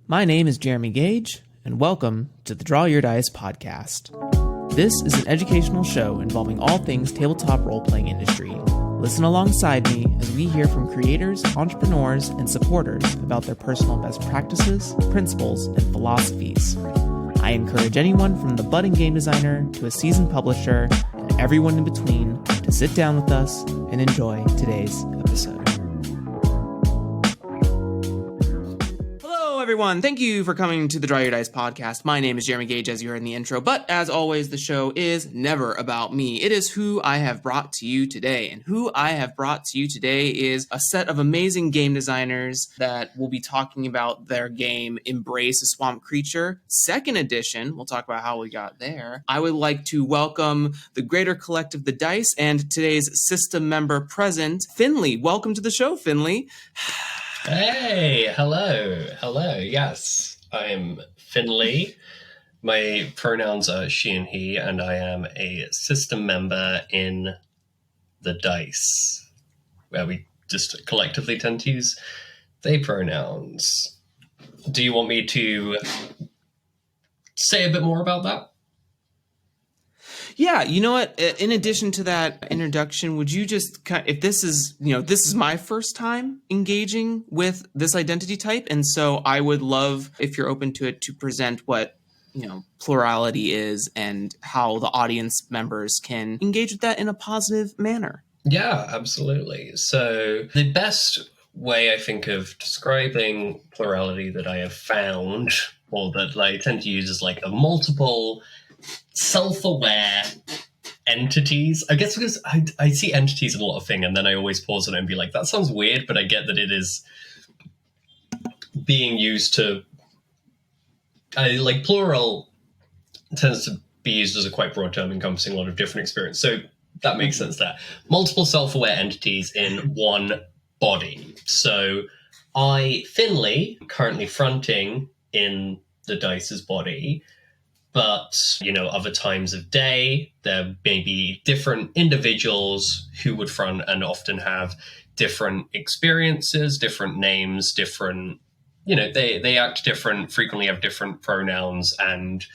My name is Jeremy Gage, and welcome to the Draw Your Dice podcast. This is an educational show involving all things tabletop role-playing industry. Listen alongside me as we hear from creators, entrepreneurs, and supporters about their personal best practices, principles, and philosophies. I encourage anyone from the budding game designer to a seasoned publisher and everyone in between to sit down with us and enjoy today's episode. Hello, everyone. Thank you for coming to the Draw Your Dice podcast. My name is Jeremy Gage, as you heard in the intro, but as always, the show is never about me. It is who I have brought to you today, and who I have brought to you today is a set of amazing game designers that will be talking about their game, Embrace a Swamp Creature, 2nd edition. We'll talk about how we got there. I would like to welcome the greater collective, The Dice, and today's system member present, Finley. Welcome to the show, Finley. Hey, hello, yes, I'm Finley. My pronouns are she and he, and I am a system member in The Dice, where we just collectively tend to use they pronouns. Do you want me to say a bit more about that? Yeah, you know what? In addition to that introduction, would you just if this is, this is my first time engaging with this identity type, and so I would love, if you're open to it, to present what, plurality is and how the audience members can engage with that in a positive manner. Yeah, absolutely. So the best way I think of describing plurality that I have found, or that I tend to use, is like a multiple self-aware entities. I guess because I see entities in a lot of things, and then I always pause on it and be like, that sounds weird, but I get that it is being used to... plural tends to be used as a quite broad term encompassing a lot of different experience. So that makes sense there. Multiple self-aware entities in one body. So I, Finley, currently fronting in the Dice's body, but, other times of day, there may be different individuals who would front and often have different experiences, different names, different, they act different, frequently have different pronouns, and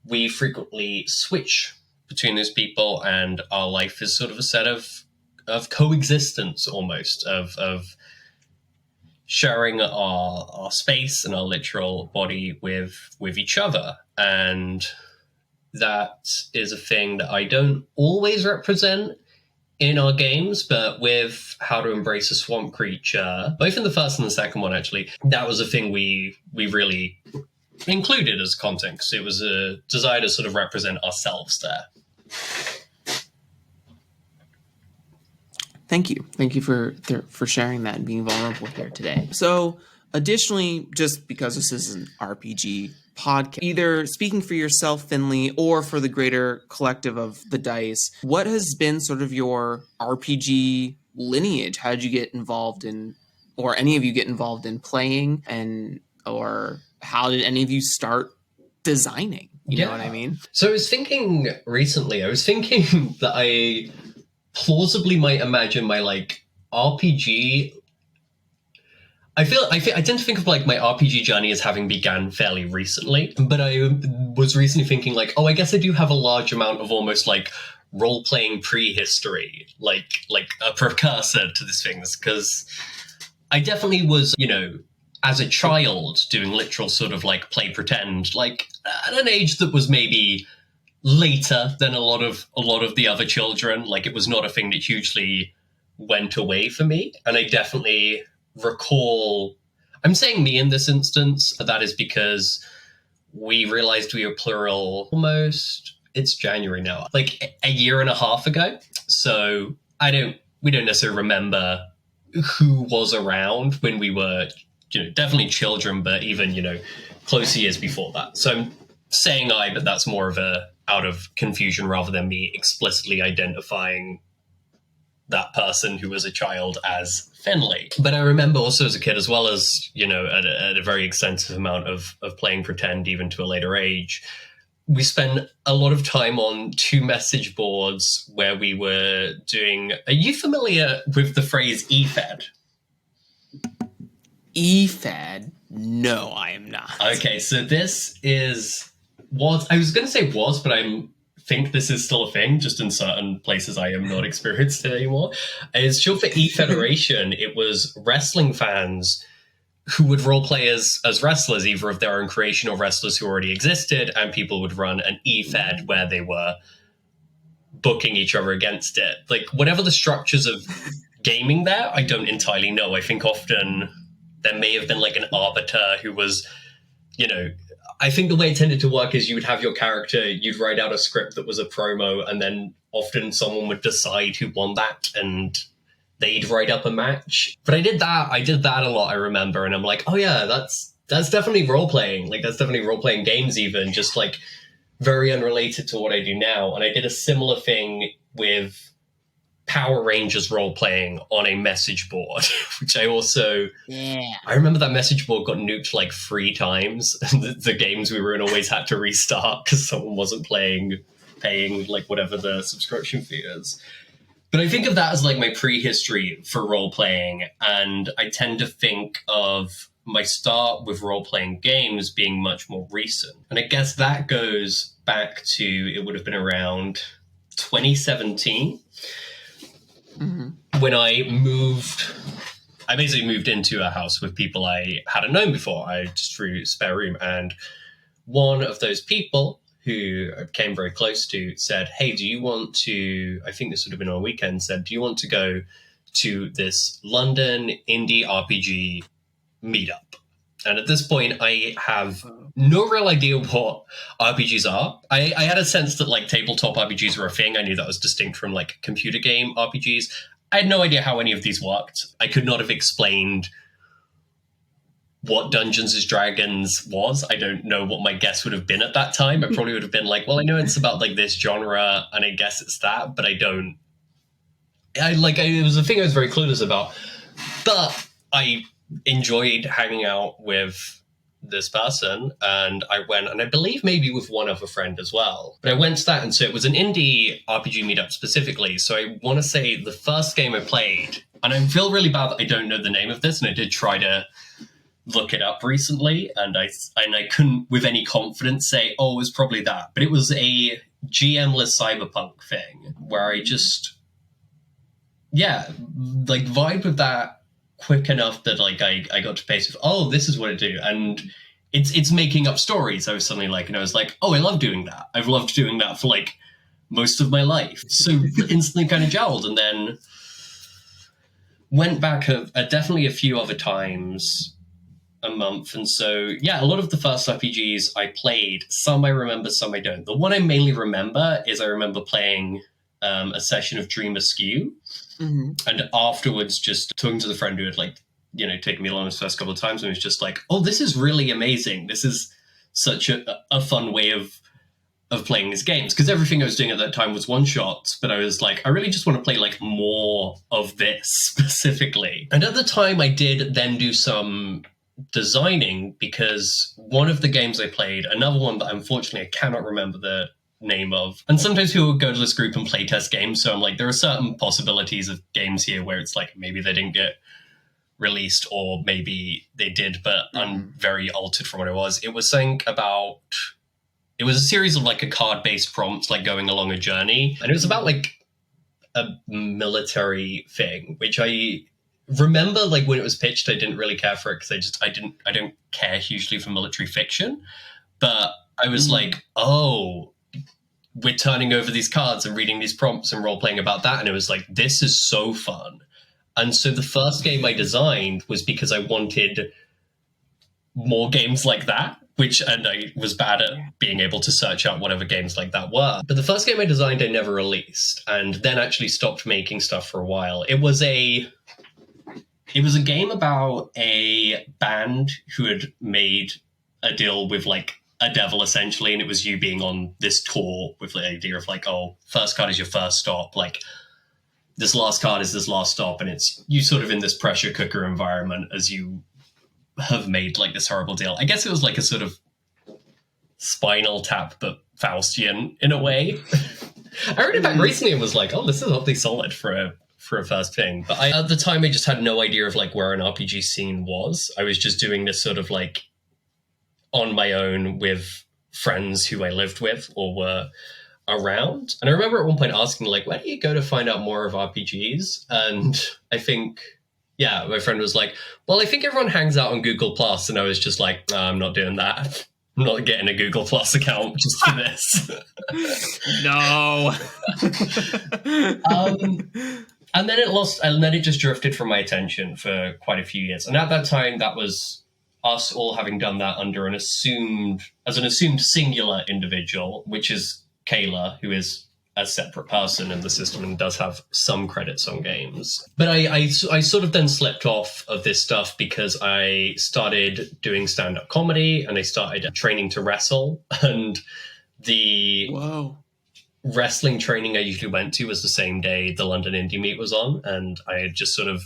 we frequently switch between those people, and our life is sort of a set of coexistence almost, of sharing our space and our literal body with each other. And that is a thing that I don't always represent in our games, but with How to Embrace a Swamp Creature, both in the first and the second one, actually, that was a thing we really included as content, because it was a desire to sort of represent ourselves there. Thank you. Thank you for sharing that and being vulnerable here today. So additionally, just because this is an RPG podcast, either speaking for yourself, Finley, or for the greater collective of The Dice, what has been sort of your RPG lineage? How did you get involved in, or any of you get involved in playing, or how did any of you start designing? You know what I mean? So I was thinking recently, that I plausibly might imagine my RPG. I tend to think of my RPG journey as having began fairly recently, but I was recently thinking I guess I do have a large amount of almost role-playing prehistory, like a precursor to these things, because I definitely was, as a child doing literal sort of play pretend, at an age that was maybe later than a lot of the other children. It was not a thing that hugely went away for me, and I definitely recall, I'm saying me in this instance, that is because we realized we were plural almost, it's January now, a year and a half ago. So we don't necessarily remember who was around when we were, definitely children, but even, close years before that. So I'm saying but that's more of out of confusion rather than me explicitly identifying that person who was a child as Finley. But I remember also as a kid, as well as, at a very extensive amount of playing pretend, even to a later age, we spent a lot of time on 2 message boards where we were doing... Are you familiar with the phrase EFED? EFED? No, I am not. Okay, so this I was going to say was, but I think this is still a thing, just in certain places I am not experienced it anymore. It's short for E-Federation. It was wrestling fans who would roleplay as wrestlers, either of their own creation or wrestlers who already existed, and people would run an E-Fed where they were booking each other against it. Like, whatever the structures of gaming there, I don't entirely know. I think often there may have been like an arbiter who was, I think the way it tended to work is you would have your character, you'd write out a script that was a promo, and then often someone would decide who won that, and they'd write up a match. But I did that a lot, I remember, and I'm like, oh yeah, that's definitely role-playing. Like, that's definitely role-playing games even, just like very unrelated to what I do now. And I did a similar thing with Power Rangers role-playing on a message board, which I remember that message board got nuked like 3 times. The games we were in always had to restart because someone wasn't paying like whatever the subscription fee is. But I think of that as like my prehistory for role-playing, and I tend to think of my start with role-playing games being much more recent. And I guess that goes back to, it would have been around 2017, when I basically moved into a house with people I hadn't known before. I just threw a spare room, and one of those people who I became very close to said, hey, do you want to, I think this would have been on a weekend, said, do you want to go to this London indie RPG meetup? And at this point, I have no real idea what RPGs are. I had a sense that like tabletop RPGs were a thing. I knew that was distinct from like computer game RPGs. I had no idea how any of these worked. I could not have explained what Dungeons and Dragons was. I don't know what my guess would have been at that time. I probably would have been like, well, I know it's about like this genre, and I guess it's that, but it was a thing I was very clueless about. But I enjoyed hanging out with this person, and I went, and I believe maybe with one other friend as well. But I went to that, and so it was an indie RPG meetup specifically. So I want to say the first game I played, and I feel really bad that I don't know the name of this, and I did try to look it up recently, and I couldn't with any confidence say, oh, it was probably that. But it was a GM-less cyberpunk thing where I just, like vibe with that quick enough that like I got to pace with, oh, this is what it do. And it's making up stories. I was suddenly like, and I was like, oh, I love doing that. I've loved doing that for like most of my life. So instantly kind of jowled, and then went back definitely a few other times a month. And so, a lot of the first RPGs I played, some I remember, some I don't. The one I mainly remember is I remember playing a session of Dream Askew, and afterwards just talking to the friend who had like, taken me along his first couple of times, and was just like, oh, this is really amazing. This is such a fun way of playing these games, because everything I was doing at that time was one shots, but I was like, I really just want to play like more of this specifically. And at the time I did then do some designing, because one of the games I played, another one that unfortunately I cannot remember the name of, and sometimes people would go to this group and play test games, so I'm like, there are certain possibilities of games here where it's like maybe they didn't get released, or maybe they did but I'm very altered from what it was. It was something about, it was a series of like a card-based prompts, like going along a journey, and it was about like a military thing, which I remember like when it was pitched, I didn't really care for it, because I don't care hugely for military fiction, but I was like, oh, we're turning over these cards and reading these prompts and role-playing about that, and it was like, this is so fun. And so the first game I designed was because I wanted more games like that, and I was bad at being able to search out whatever games like that were. But the first game I designed, I never released, and then actually stopped making stuff for a while. It was a game about a band who had made a deal with like a devil essentially, and it was you being on this tour with the idea of like, oh, first card is your first stop, like this last card is this last stop, and it's you sort of in this pressure cooker environment as you have made like this horrible deal. I guess it was like a sort of Spinal Tap but Faustian in a way. I read it back recently and was like, oh, this is awfully solid for for a first thing. But at the time, I just had no idea of like where an RPG scene was. I was just doing this sort of like on my own with friends who I lived with or were around. And I remember at one point asking, like, where do you go to find out more of RPGs? And I think, yeah, my friend was like, well, I think everyone hangs out on Google Plus. And I was just like, no, I'm not doing that. I'm not getting a Google Plus account just for this. No. And then it just drifted from my attention for quite a few years. And at that time, that was us all having done that under an assumed singular individual, which is Kayla, who is a separate person in the system and does have some credits on games. But I sort of then slipped off of this stuff because I started doing stand-up comedy and I started training to wrestle. And the wrestling training I usually went to was the same day the London Indie Meet was on. And I had just sort of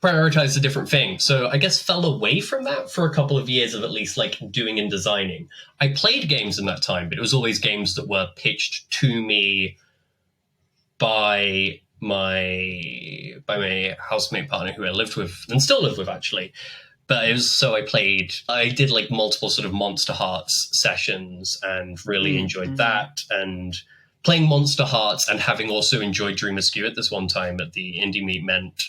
prioritized a different thing. So I guess fell away from that for a couple of years of at least like doing and designing. I played games in that time, but it was always games that were pitched to me by my housemate partner who I lived with and still live with actually. But it was so I did like multiple sort of Monster Hearts sessions and really enjoyed that. And playing Monster Hearts and having also enjoyed Dream Askew at this one time at the Indie Meet meant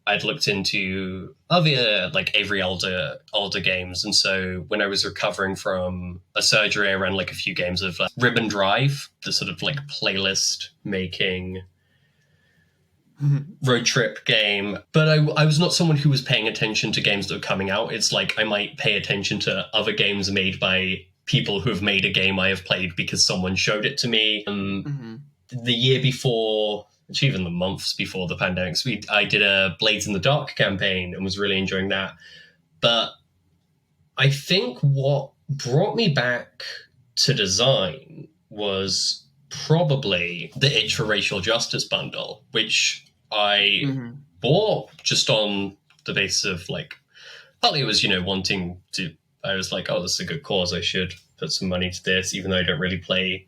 I'd looked into other like Avery Alder games. And so when I was recovering from a surgery, I ran like a few games of Ribbon Drive, the sort of like playlist making road trip game. But I was not someone who was paying attention to games that were coming out. It's like I might pay attention to other games made by people who have made a game I have played because someone showed it to me. The year before, actually even the months before the pandemic, I did a Blades in the Dark campaign and was really enjoying that. But I think what brought me back to design was probably the Itch for Racial Justice bundle, which I bought just on the basis of like, partly it was, wanting to, I was like, oh, this is a good cause. I should put some money to this, even though I don't really play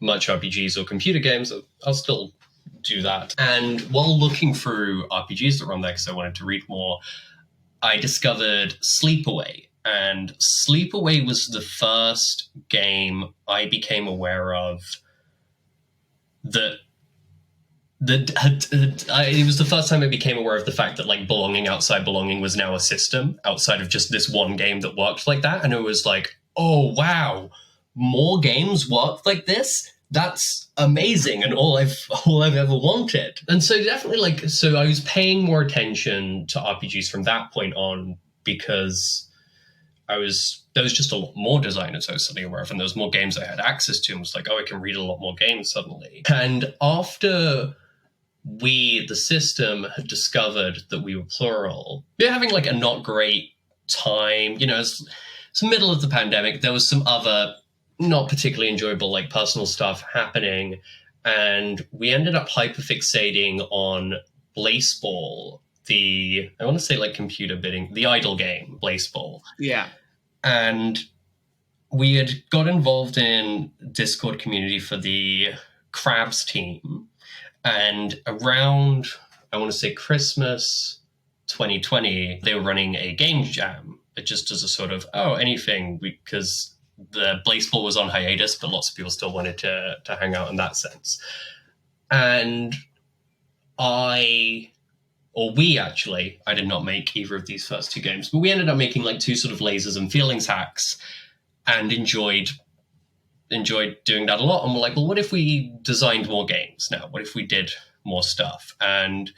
much RPGs or computer games. I'll still do that. And while looking through RPGs that were on there, because I wanted to read more, I discovered Sleepaway. And Sleepaway was the first game I became aware of it was the first time I became aware of the fact that like belonging outside belonging was now a system outside of just this one game that worked like that. And it was like, oh, wow, more games work like this? That's amazing and all I've ever wanted. And so definitely so I was paying more attention to RPGs from that point on because there was just a lot more designers I was suddenly aware of, and there was more games I had access to, and was like, oh, I can read a lot more games suddenly. And after the system, had discovered that we were Plural, we were having like a not great time. It's the middle of the pandemic. There was some other not particularly enjoyable like personal stuff happening, and we ended up hyperfixating on Blaseball, I want to say like computer bidding, the idle game, Blaseball. Yeah. And we had got involved in Discord community for the Crabs team. And around, I want to say Christmas 2020, they were running a game jam just as a sort of, anything, because the Blaseball was on hiatus, but lots of people still wanted to hang out in that sense. And I did not make either of these first two games, but we ended up making like two sort of lasers and feelings hacks and enjoyed doing that a lot. And we're like, well, what if we designed more games now? What if we did more stuff? And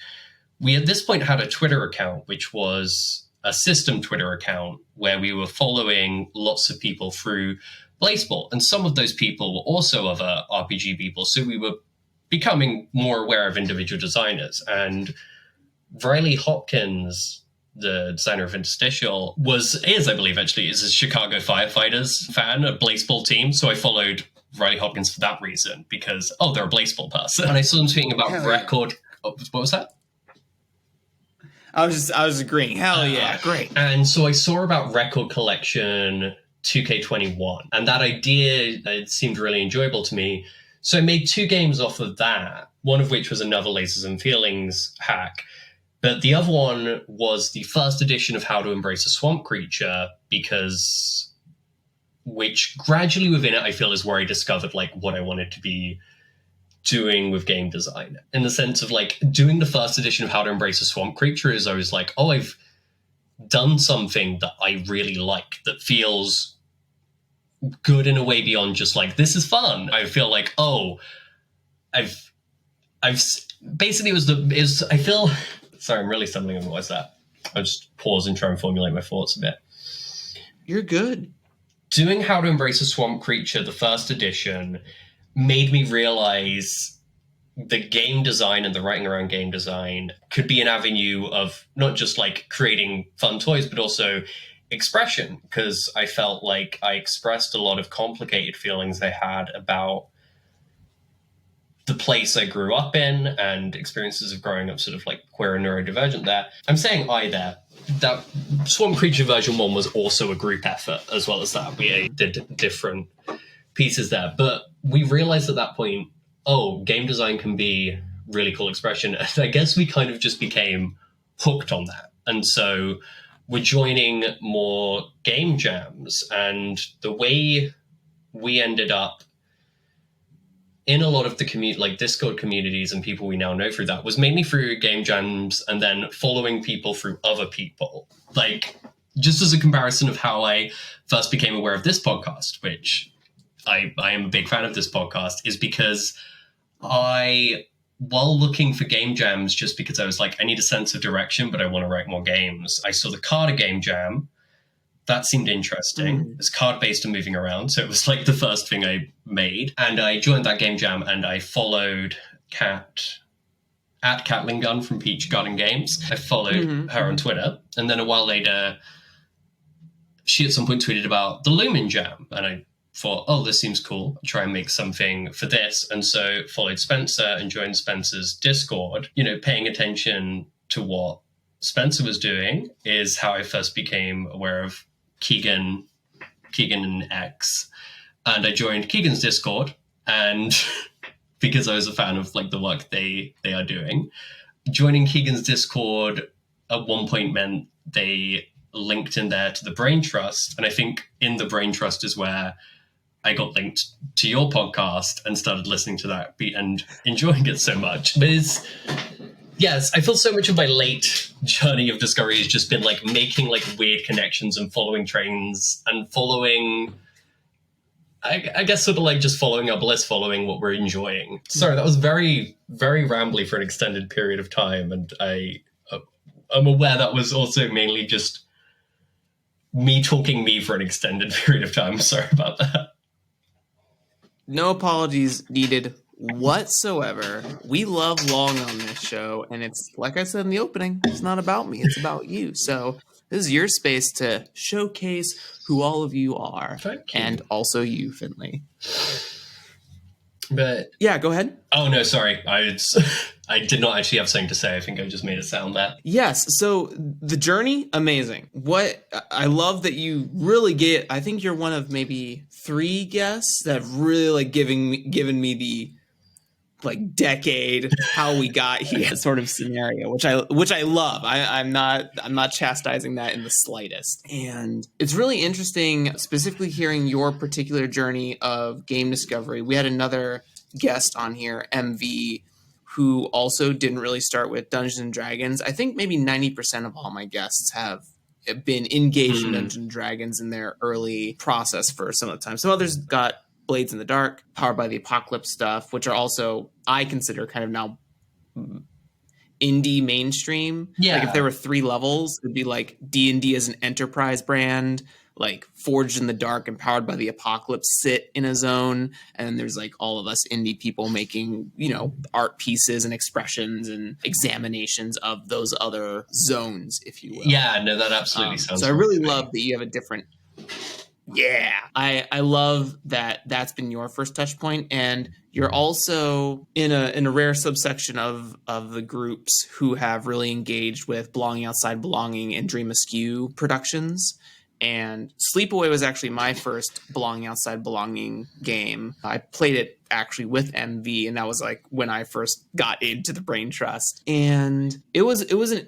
we at this point had a Twitter account, which was a system Twitter account where we were following lots of people through Blaseball. And some of those people were also other RPG people. So we were becoming more aware of individual designers. And Riley Hopkins, the designer of Interstitial, is I believe actually is a Chicago Firefighters fan, a Blaseball team. So I followed Riley Hopkins for that reason, because they're a Blaseball person. And I saw them tweeting about record. What was that? I was agreeing. Hell yeah, great. And so I saw about Record Collection 2K21, and that idea, it seemed really enjoyable to me. So I made 2 games off of that, one of which was another Lasers and Feelings hack. But the other one was the first edition of How to Embrace a Swamp Creature, which gradually within it, I feel, is where I discovered like what I wanted to be doing with game design. In the sense of like doing the first edition of How to Embrace a Swamp Creature is I was like, oh, I've done something that I really like, that feels good in a way beyond just like, this is fun. I feel like, oh, I've basically I feel, sorry, I'm really stumbling on what's that. I'll just pause and try and formulate my thoughts a bit. You're good. Doing How to Embrace a Swamp Creature, the first edition, made me realize the game design and the writing around game design could be an avenue of not just like creating fun toys, but also expression, because I felt like I expressed a lot of complicated feelings I had about the place I grew up in and experiences of growing up sort of like queer and neurodivergent there. I'm saying I there. That Swamp Creature version 1 was also a group effort as well as that. We did different pieces there. But we realized at that point, oh, game design can be really cool expression. And I guess we kind of just became hooked on that. And so we're joining more game jams. And the way we ended up in a lot of the like Discord communities and people we now know through that was mainly through game jams and then following people through other people. Like, just as a comparison of how I first became aware of this podcast, which I am a big fan of this podcast, is because while looking for game jams, just because I was like, I need a sense of direction, but I want to write more games, I saw the Carter game jam. That seemed interesting. It's card-based and moving around, so it was like the first thing I made. And I joined that game jam, and I followed Kat at Catlingun from Peach Garden Games. I followed her on Twitter, and then a while later, she at some point tweeted about the Lumen Jam, and I thought, oh, this seems cool. I'll try and make something for this. And so followed Spencer and joined Spencer's Discord. You know, paying attention to what Spencer was doing is how I first became aware of Keegan and X. And I joined Keegan's Discord, and because I was a fan of like the work they are doing, joining Keegan's Discord at one point meant they linked in there to the Brain Trust. And I think in the Brain Trust is where I got linked to your podcast and started listening to that beat and enjoying it so much. But yes, I feel so much of my late journey of discovery has just been like making like weird connections and following trends and following, I guess sort of like just following our bliss, following what we're enjoying. Sorry, that was very, very rambly for an extended period of time. And I'm aware that was also mainly just me talking me for an extended period of time. Sorry about that. No apologies needed whatsoever. We love long on this show, and it's like I said in the opening, it's not about me, it's about you. So this is your space to showcase who all of you are. Thank you. And also you, Finley. But yeah, go ahead. Oh no, sorry. I did not actually have something to say. I think I just made it sound that. Yes. So the journey, amazing. What I love that you really get. I think you're one of maybe 3 guests that have really like given me the like decade how we got here sort of scenario, which I love. I'm not chastising that in the slightest. And it's really interesting, specifically hearing your particular journey of game discovery. We had another guest on here, MV, who also didn't really start with Dungeons and Dragons. I think maybe 90% of all my guests have been engaged in Dungeons and Dragons in their early process for some of the time. Some others got Blades in the Dark, Powered by the Apocalypse stuff, which are also, I consider, kind of now indie mainstream. Yeah. Like if there were 3 levels, it'd be like D&D as an enterprise brand, like Forged in the Dark and Powered by the Apocalypse sit in a zone. And then there's like all of us indie people making, you know, art pieces and expressions and examinations of those other zones, if you will. Yeah, no, that absolutely sounds so I really love that you have a different... Yeah, I love that that's been your first touch point, and you're also in a rare subsection of the groups who have really engaged with Belonging Outside Belonging and Dream Askew productions. And Sleepaway was actually my first Belonging Outside Belonging game. I played it actually with MV, and that was like when I first got into the Brain Trust. And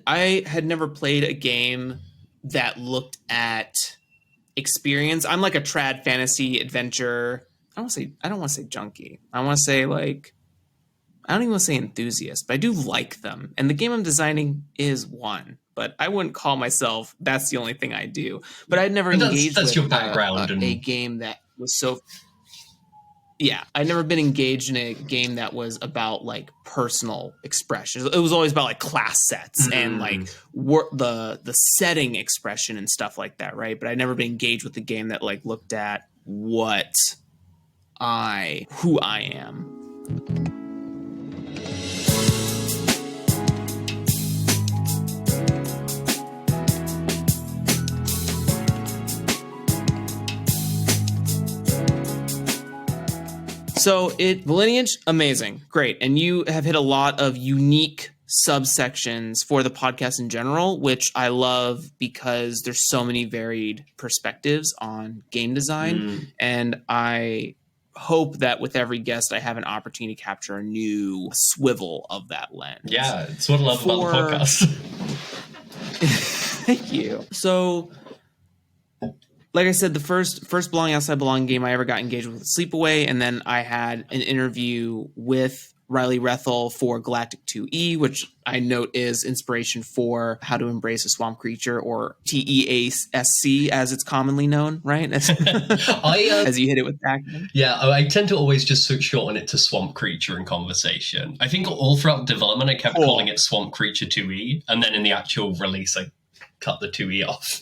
I had never played a game that looked at experience. I'm like a trad fantasy adventure. I don't want to say junkie. I want to say like, I don't even want to say enthusiast, but I do like them. And the game I'm designing is one, but I wouldn't call myself, that's the only thing I do. But I'd never engaged that's with your background a game that was so... Yeah, I'd never been engaged in a game that was about like personal expression. It was always about like class sets and like the setting expression and stuff like that, right? But I'd never been engaged with a game that like looked at who I am. So the lineage, amazing, great. And you have hit a lot of unique subsections for the podcast in general, which I love because there's so many varied perspectives on game design. And I hope that with every guest, I have an opportunity to capture a new swivel of that lens. Yeah, it's what I love about the podcast. Thank you. So... like I said, the first Belonging Outside Belonging game I ever got engaged with was Sleepaway, and then I had an interview with Riley Rethel for Galactic 2E, which I note is inspiration for How to Embrace a Swamp Creature, or TEASC as it's commonly known, right? As you hit it with acronym. Yeah, I tend to always just shorten it to Swamp Creature in conversation. I think all throughout development I kept calling it Swamp Creature 2E, and then in the actual release I cut the 2E off.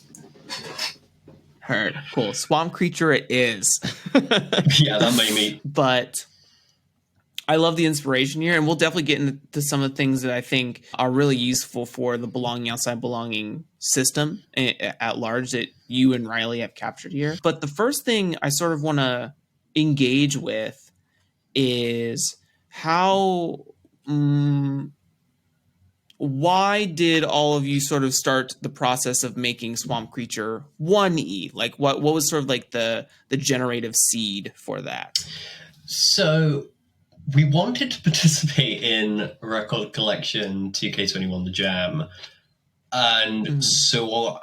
Heard. Cool. Swamp Creature it is. Yeah, that made me. But I love the inspiration here, and we'll definitely get into some of the things that I think are really useful for the Belonging Outside Belonging system at large that you and Riley have captured here. But the first thing I sort of want to engage with is how... why did all of you sort of start the process of making Swamp Creature 1E? Like, what was sort of like the generative seed for that? So we wanted to participate in Record Collection 2K21 The Jam. And so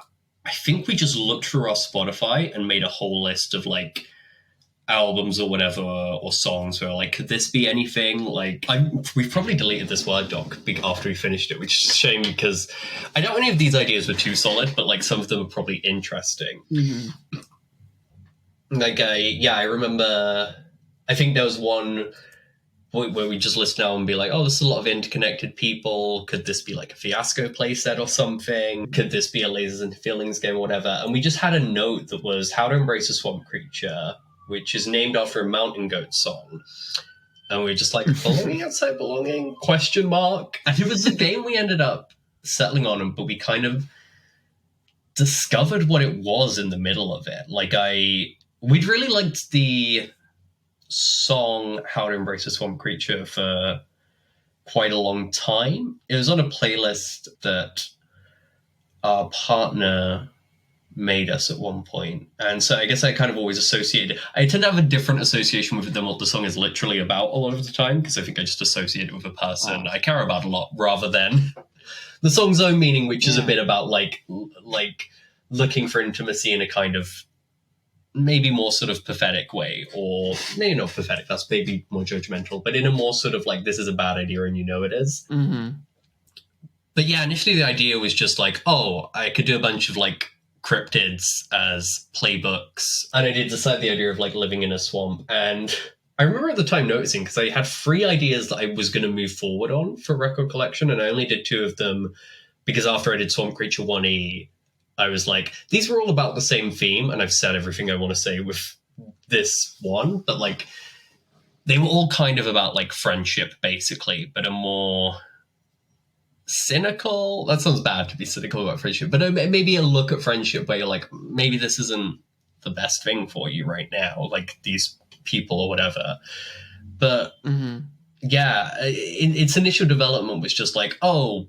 I think we just looked through our Spotify and made a whole list of like albums or whatever, or songs where like, could this be anything? Like, we've probably deleted this Word doc after we finished it, which is a shame because I doubt any of these ideas were too solid, but like some of them are probably interesting. Like, I remember, I think there was one where we just listen out and be like, oh, there's a lot of interconnected people. Could this be like a Fiasco playset or something? Could this be a Lasers and Feelings game or whatever? And we just had a note that was How to Embrace a Swamp Creature, which is named after a Mountain Goat song. And we were just like, Belonging Outside Belonging? ? And it was a game we ended up settling on, but we kind of discovered what it was in the middle of it. Like, we'd really liked the song How to Embrace a Swamp Creature for quite a long time. It was on a playlist that our partner made us at one point. And so I guess I kind of always associated... I tend to have a different association with it than what the song is literally about a lot of the time, because I think I just associate it with a person I care about a lot, rather than the song's own meaning, which is a bit about like looking for intimacy in a kind of maybe more sort of pathetic way, or maybe not pathetic, that's maybe more judgmental, but in a more sort of like, this is a bad idea and you know it is. But yeah, initially the idea was just like, oh, I could do a bunch of like cryptids as playbooks, and I did decide the idea of like living in a swamp. And I remember at the time noticing, because I had 3 ideas that I was going to move forward on for Record Collection, and I only did 2 of them because after I did Swamp Creature 1E, I was like, these were all about the same theme, and I've said everything I want to say with this one, but like they were all kind of about like friendship basically, but a more cynical, that sounds bad to be cynical about friendship, but maybe a look at friendship where you're like, maybe this isn't the best thing for you right now, like these people or whatever. But yeah, its initial development was just like, oh,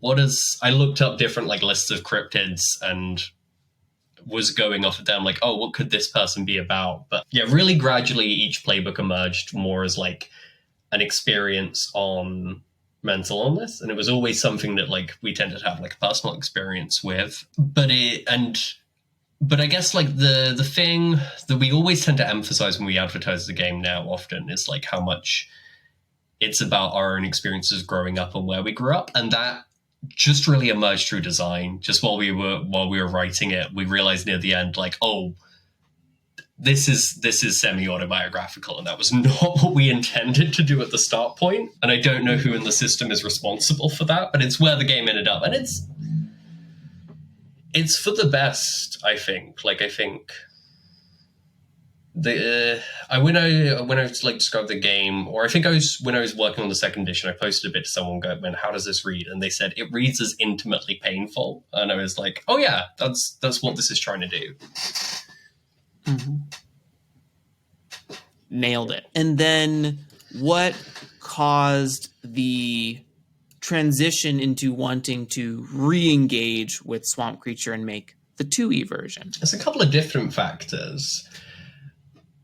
I looked up different like lists of cryptids and was going off of them, like, oh, what could this person be about? But yeah, really gradually each playbook emerged more as like an experience on mental illness, and it was always something that like we tended to have like a personal experience with. But I guess like the thing that we always tend to emphasize when we advertise the game now often is like how much it's about our own experiences growing up and where we grew up, and that just really emerged through design. Just while we were writing it, we realized near the end, like, oh, this is semi-autobiographical, and that was not what we intended to do at the start point. And I don't know who in the system is responsible for that, but it's where the game ended up, and it's for the best, I think. Like, I think when I like described the game, or I think when I was working on the second edition, I posted a bit to someone going, how does this read? And they said it reads as intimately painful, and I was like, oh yeah, that's what this is trying to do. Mm-hmm. Nailed it. And then what caused the transition into wanting to re-engage with Swamp Creature and make the 2E version? There's a couple of different factors.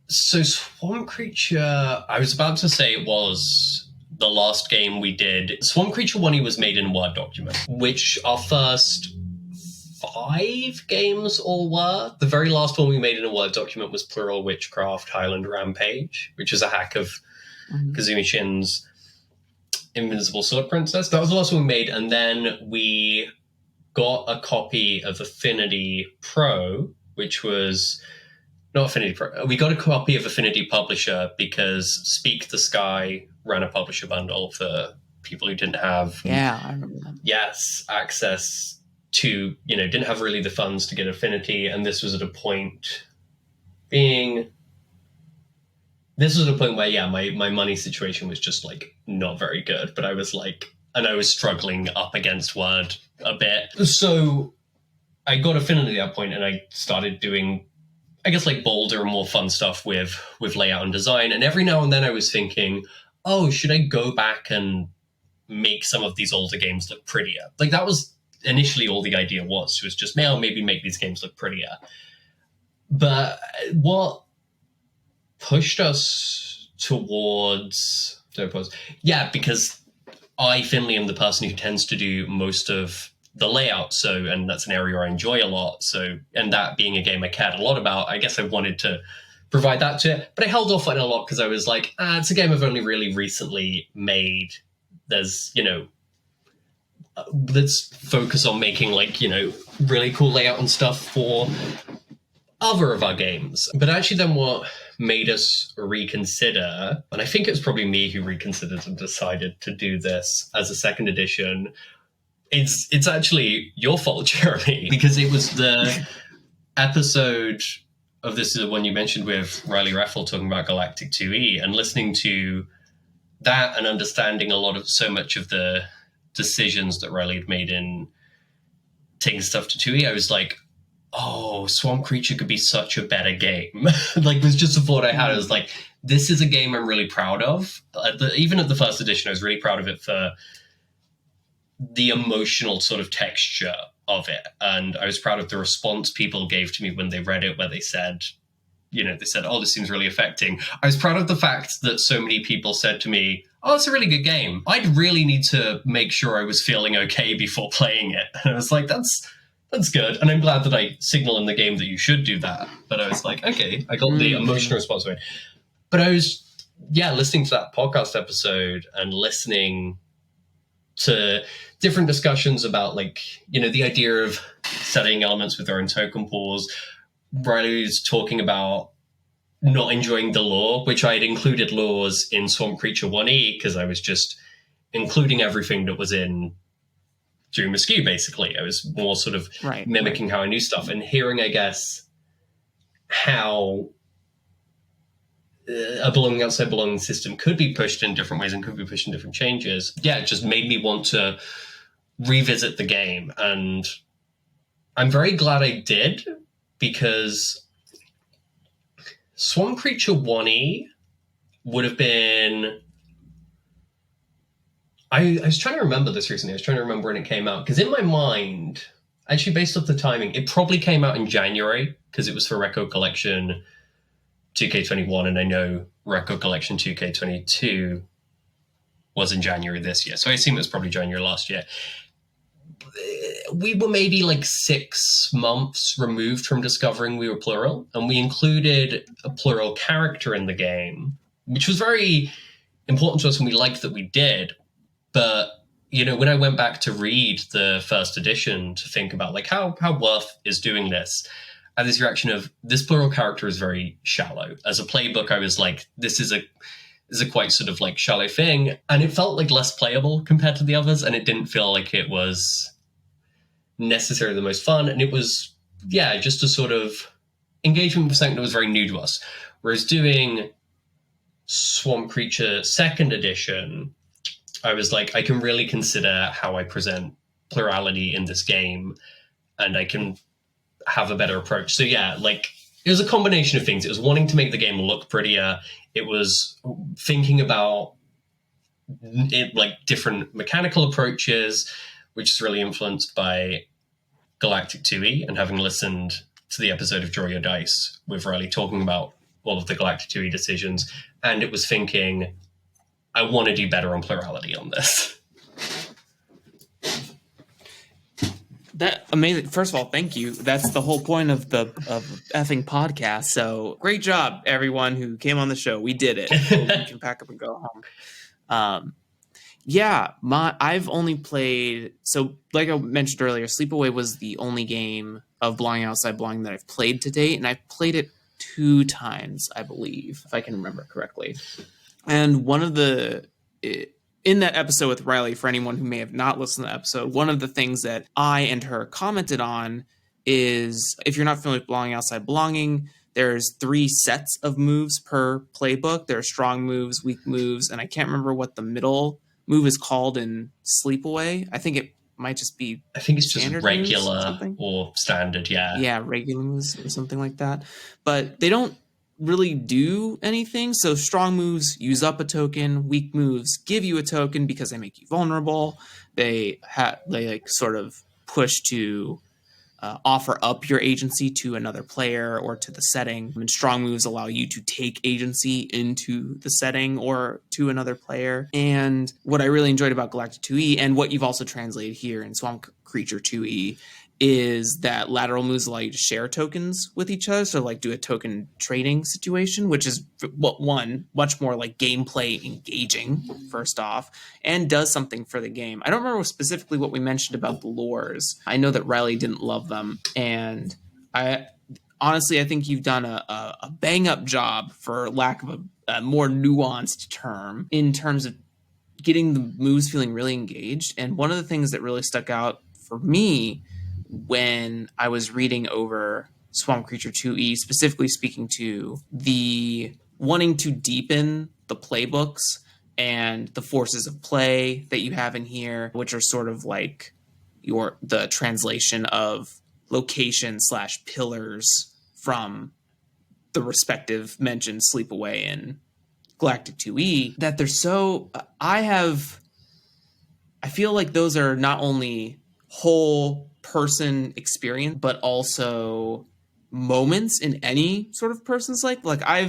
So Swamp Creature, I was about to say it was the last game we did. Swamp Creature 1E was made in a Word document, which our first 5 games all were. The very last one we made in a Word document was Plural Witchcraft Highland Rampage, which is a hack of Kazumi Shin's Invincible Sword Princess. That was the last one we made, and then we got a copy of Affinity Pro, which was not Affinity Pro. We got a copy of Affinity Publisher because Speak the Sky ran a publisher bundle for people who didn't have I remember that. Yes, access to, didn't have really the funds to get Affinity, and this was at a point where, my money situation was just, like, not very good, but I was, like, and I was struggling up against Word a bit. So I got Affinity at that point, and I started doing, I guess, like, bolder and more fun stuff with layout and design, and every now and then I was thinking, oh, should I go back and make some of these older games look prettier? Like, that was initially all the idea was. It was just, maybe make these games look prettier. But what pushed us towards... because I, Finley, am the person who tends to do most of the layout, and that's an area I enjoy a lot. So, and that being a game I cared a lot about, I guess I wanted to provide that to it. But I held off on it a lot because I was like, it's a game I've only really recently made. There's, let's focus on making, like, really cool layout and stuff for other of our games. But actually then what made us reconsider, and I think it's probably me who reconsidered and decided to do this as a second edition, it's actually your fault, Jeremy, because it was the episode of this is the one you mentioned with Riley Reffel talking about Galactic 2E, and listening to that and understanding so much of the decisions that Riley had made in taking stuff to 2E, I was like, oh, Swamp Creature could be such a better game. Like, it was just a thought I had. I was like, this is a game I'm really proud of. Even at the first edition, I was really proud of it for the emotional sort of texture of it. And I was proud of the response people gave to me when they read it, where they said, oh, this seems really affecting. I was proud of the fact that so many people said to me, oh, it's a really good game. I'd really need to make sure I was feeling okay before playing it. And I was like, that's good. And I'm glad that I signal in the game that you should do that. But I was like, okay, I got the emotional response. But I was, listening to that podcast episode and listening to different discussions about, like, the idea of setting elements with their own token pools. Riley's talking about not enjoying the lore, which I had included laws in Swamp Creature 1E because I was just including everything that was in Doom Askew, basically. I was more sort of mimicking how I knew stuff, and hearing, I guess, how a belonging outside belonging system could be pushed in different ways and could be pushed in different changes. Yeah, it just made me want to revisit the game, and I'm very glad I did, because Swamp Creature 1E would have been... I was trying to remember this recently. I was trying to remember when it came out, because in my mind, Actually, based off the timing, it probably came out in January because it was for Record Collection 2K21, and I know Record Collection 2K22 was in January this year. So I assume it was probably January last year. We were maybe like 6 months removed from discovering we were Plural, and we included a Plural character in the game, which was very important to us, and we liked that we did. But when I went back to read the first edition to think about like how worth is doing this, I had this reaction of this Plural character is very shallow. As a playbook, I was like, this is a quite sort of like shallow thing, and it felt like less playable compared to the others, and it didn't feel like it was necessarily the most fun, and it was just a sort of engagement with something that was very new to us. Whereas doing Swamp Creature 2nd edition, I was like, I can really consider how I present plurality in this game, and I can have a better approach. So it was a combination of things. It was wanting to make the game look prettier. It was thinking about it, like different mechanical approaches, which is really influenced by Galactic 2E, and having listened to the episode of Draw Your Dice with Riley talking about all of the Galactic 2E decisions. And it was thinking, I want to do better on plurality on this. That amazing. First of all, thank you. That's the whole point of the effing podcast. So great job, everyone who came on the show. We did it. You can pack up and go home. I've only played, so like I mentioned earlier, Sleepaway was the only game of Belonging Outside Belonging that I've played to date, and I've played it 2 times, I believe, if I can remember correctly. And one of the in that episode with Riley, for anyone who may have not listened to the episode, one of the things that I and her commented on is, if you're not familiar with Belonging Outside Belonging, there's 3 sets of moves per playbook. There are strong moves, weak moves, and I can't remember what the middle move is called in Sleepaway. I think it might just be, I think it's just regular or standard, yeah, regular moves or something like that. But they don't really do anything. So strong moves use up a token, weak moves give you a token because they make you vulnerable. They like sort of push to offer up your agency to another player or to the setting. And strong moves allow you to take agency into the setting or to another player. And what I really enjoyed about Galactic 2E, and what you've also translated here in Swamp Creature 2E, is that lateral moves allow you to share tokens with each other. So like do a token trading situation, which is much more like gameplay engaging, first off, and does something for the game. I don't remember specifically what we mentioned about the lures. I know that Riley didn't love them. And I think you've done a bang up job, for lack of a more nuanced term, in terms of getting the moves feeling really engaged. And one of the things that really stuck out for me when I was reading over Swamp Creature 2E, specifically speaking to the wanting to deepen the playbooks and the forces of play that you have in here, which are sort of like the translation of location / pillars from the respective mentioned Sleepaway and Galactic 2E, that they're so, I feel like those are not only whole person experience, but also moments in any sort of person's life. Like I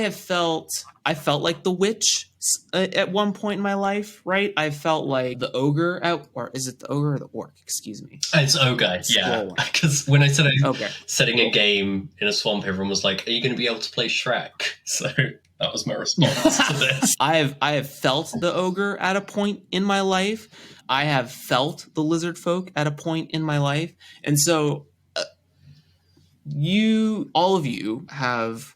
felt like the witch at one point in my life, right? I felt like the ogre or is it the ogre or the orc? Excuse me. It's ogre, yeah. Because when I said setting a game in a swamp, everyone was like, "Are you going to be able to play Shrek?" So that was my response to this. I have felt the ogre at a point in my life. I have felt the lizard folk at a point in my life. And so all of you have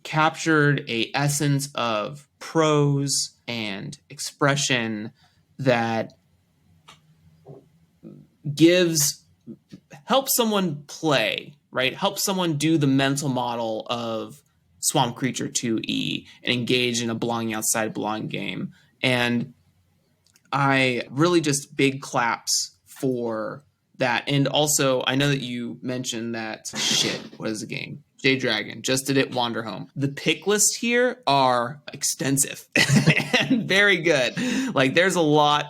captured a essence of prose and expression that helps someone play, right? Helps someone do the mental model of Swamp Creature 2E and engage in a Belonging Outside Belonging game. And I really just big claps for that. And also, I know that you mentioned that, what is the game? J-Dragon, just did it, Wander Home. The pick lists here are extensive and very good. Like, there's a lot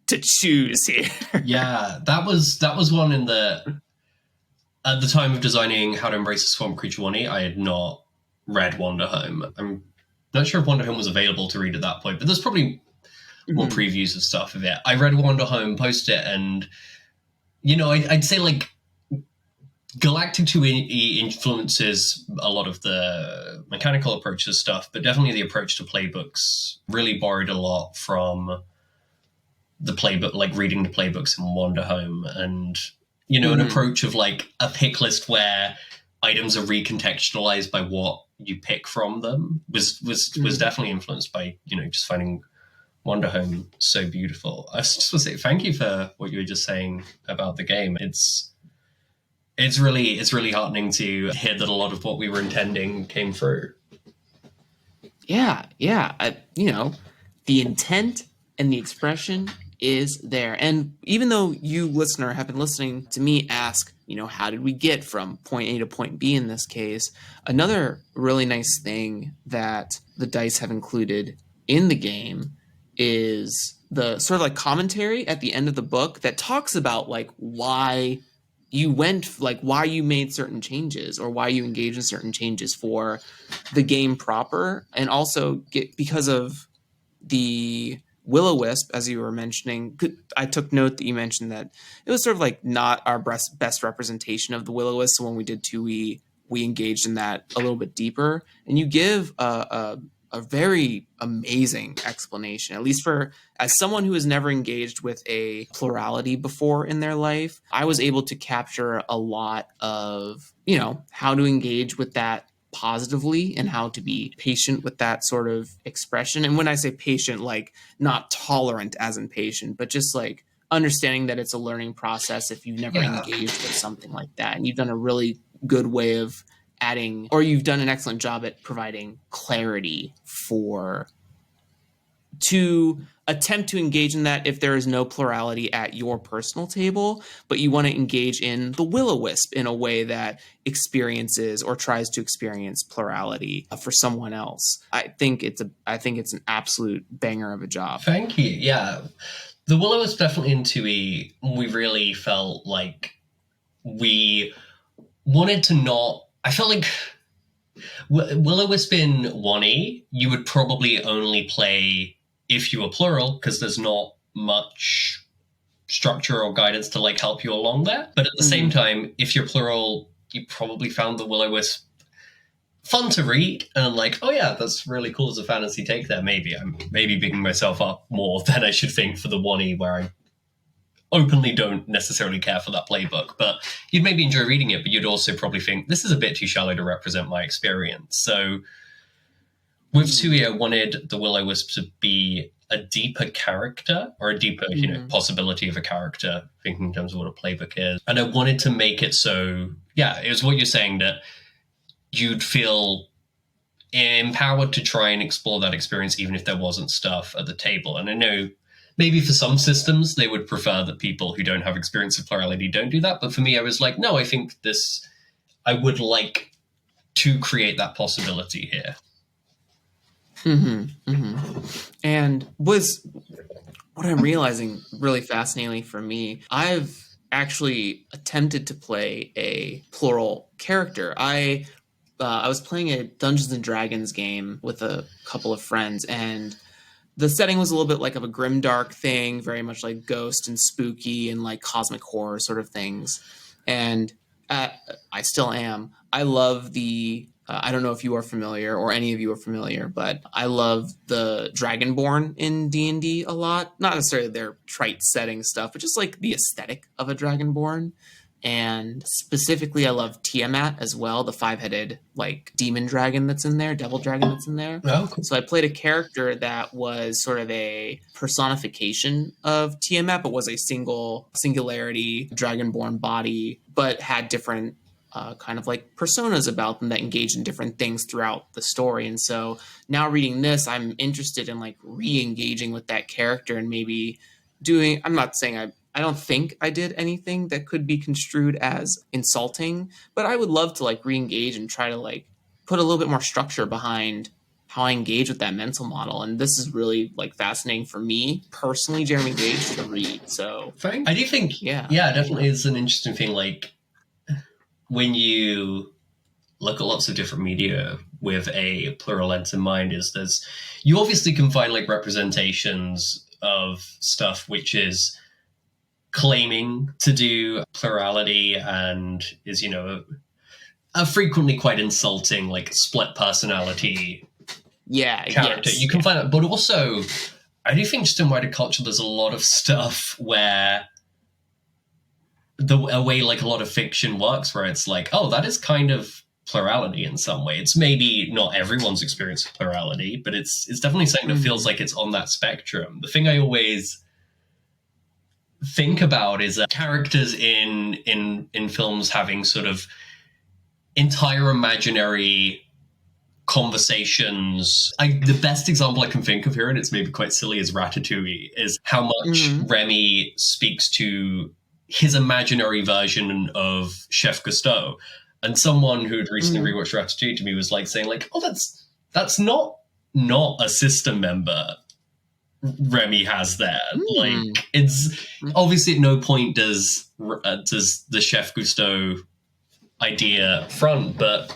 to choose here. Yeah, that was one in the at the time of designing How to Embrace a Swamp Creature 1E, I had not read Wander Home. I'm not sure if Wander Home was available to read at that point, but there's probably more previews of stuff of it. I read Wander Home, posted it, and I'd say like Galactic 2E influences a lot of the mechanical approach to stuff, but definitely the approach to playbooks really borrowed a lot from the playbook, like reading the playbooks in Wander Home, and an approach of like a pick list where items are recontextualized by what you pick from them was definitely influenced by just finding Wander Home so beautiful. I just want to say thank you for what you were just saying about the game. It's really heartening to hear that a lot of what we were intending came through. Yeah. The intent and the expression is there. And even though you, listener, have been listening to me ask, how did we get from point A to point B in this case? Another really nice thing that the dice have included in the game is the sort of like commentary at the end of the book that talks about like why you made certain changes or why you engaged in certain changes for the game proper. And also because of the Will-O-Wisp, as you were mentioning, I took note that you mentioned that it was sort of like not our best representation of the Will-O-Wisp. So when we did 2E, we engaged in that a little bit deeper. And you give a very amazing explanation, at least as someone who has never engaged with a plurality before in their life. I was able to capture a lot of, how to engage with that positively and how to be patient with that sort of expression. And when I say patient, like not tolerant as in patient, but just like understanding that it's a learning process if you've never engaged with something like that. And you've done a really good way of adding, or you've done an excellent job at providing clarity to attempt to engage in that if there is no plurality at your personal table, but you want to engage in the Will-O-Wisp in a way that experiences or tries to experience plurality for someone else. I think it's an absolute banger of a job. Thank you. Yeah. The Will-O-Wisp definitely in 2E, we really felt like we wanted to not... I felt like Will-O-Wisp in 1E, you would probably only play if you were plural, because there's not much structure or guidance to like help you along there. But at the same time, if you're plural, you probably found the Will-O-Wisp fun to read and like, oh yeah, that's really cool as a fantasy take there. Maybe I'm bigging myself up more than I should think for the 1E, where I openly don't necessarily care for that playbook, but you'd maybe enjoy reading it, but you'd also probably think this is a bit too shallow to represent my experience. So with 2E, I wanted the Will-O-Wisp to be a deeper character, or a deeper, possibility of a character, thinking in terms of what a playbook is. And I wanted to make it so, it was what you're saying, that you'd feel empowered to try and explore that experience, even if there wasn't stuff at the table. And I know maybe for some systems, they would prefer that people who don't have experience of plurality don't do that. But for me, I was like, no, I think I would like to create that possibility here. And what I'm realizing really fascinatingly for me, I've actually attempted to play a plural character. I was playing a Dungeons and Dragons game with a couple of friends, and the setting was a little bit like of a grimdark thing, very much like ghost and spooky and like cosmic horror sort of things. And I still am. I love I don't know if you are familiar or any of you are familiar, but I love the Dragonborn in D&D a lot. Not necessarily their trite setting stuff, but just like the aesthetic of a Dragonborn. And specifically, I love Tiamat as well, the 5-headed like demon dragon that's in there, devil dragon that's in there. Oh, cool. So I played a character that was sort of a personification of Tiamat, but was a singularity Dragonborn body, but had different kind of like personas about them that engage in different things throughout the story. And so now reading this, I'm interested in like re-engaging with that character and maybe I'm not saying I don't think I did anything that could be construed as insulting, but I would love to like re-engage and try to like put a little bit more structure behind how I engage with that mental model. And this is really like fascinating for me personally, Jeremy Gage, to read. So I do think, yeah, definitely it's an interesting thing. Like when you look at lots of different media with a plural lens in mind, you obviously can find like representations of stuff which is claiming to do plurality and is, a frequently quite insulting, like split personality character. You can find that, but also I do think just in wider culture, there's a lot of stuff where a way like a lot of fiction works, where it's like, oh, that is kind of plurality in some way. It's maybe not everyone's experience of plurality, but it's definitely something that feels like it's on that spectrum. The thing I always think about is characters in films having sort of entire imaginary conversations. The best example I can think of here, and it's maybe quite silly, is Ratatouille, is how much Remy speaks to his imaginary version of Chef Gusteau. And someone who had recently rewatched Ratatouille to me was like saying like, oh, that's not a system member Remy has there. Like, it's obviously at no point does the Chef Gusteau idea front, but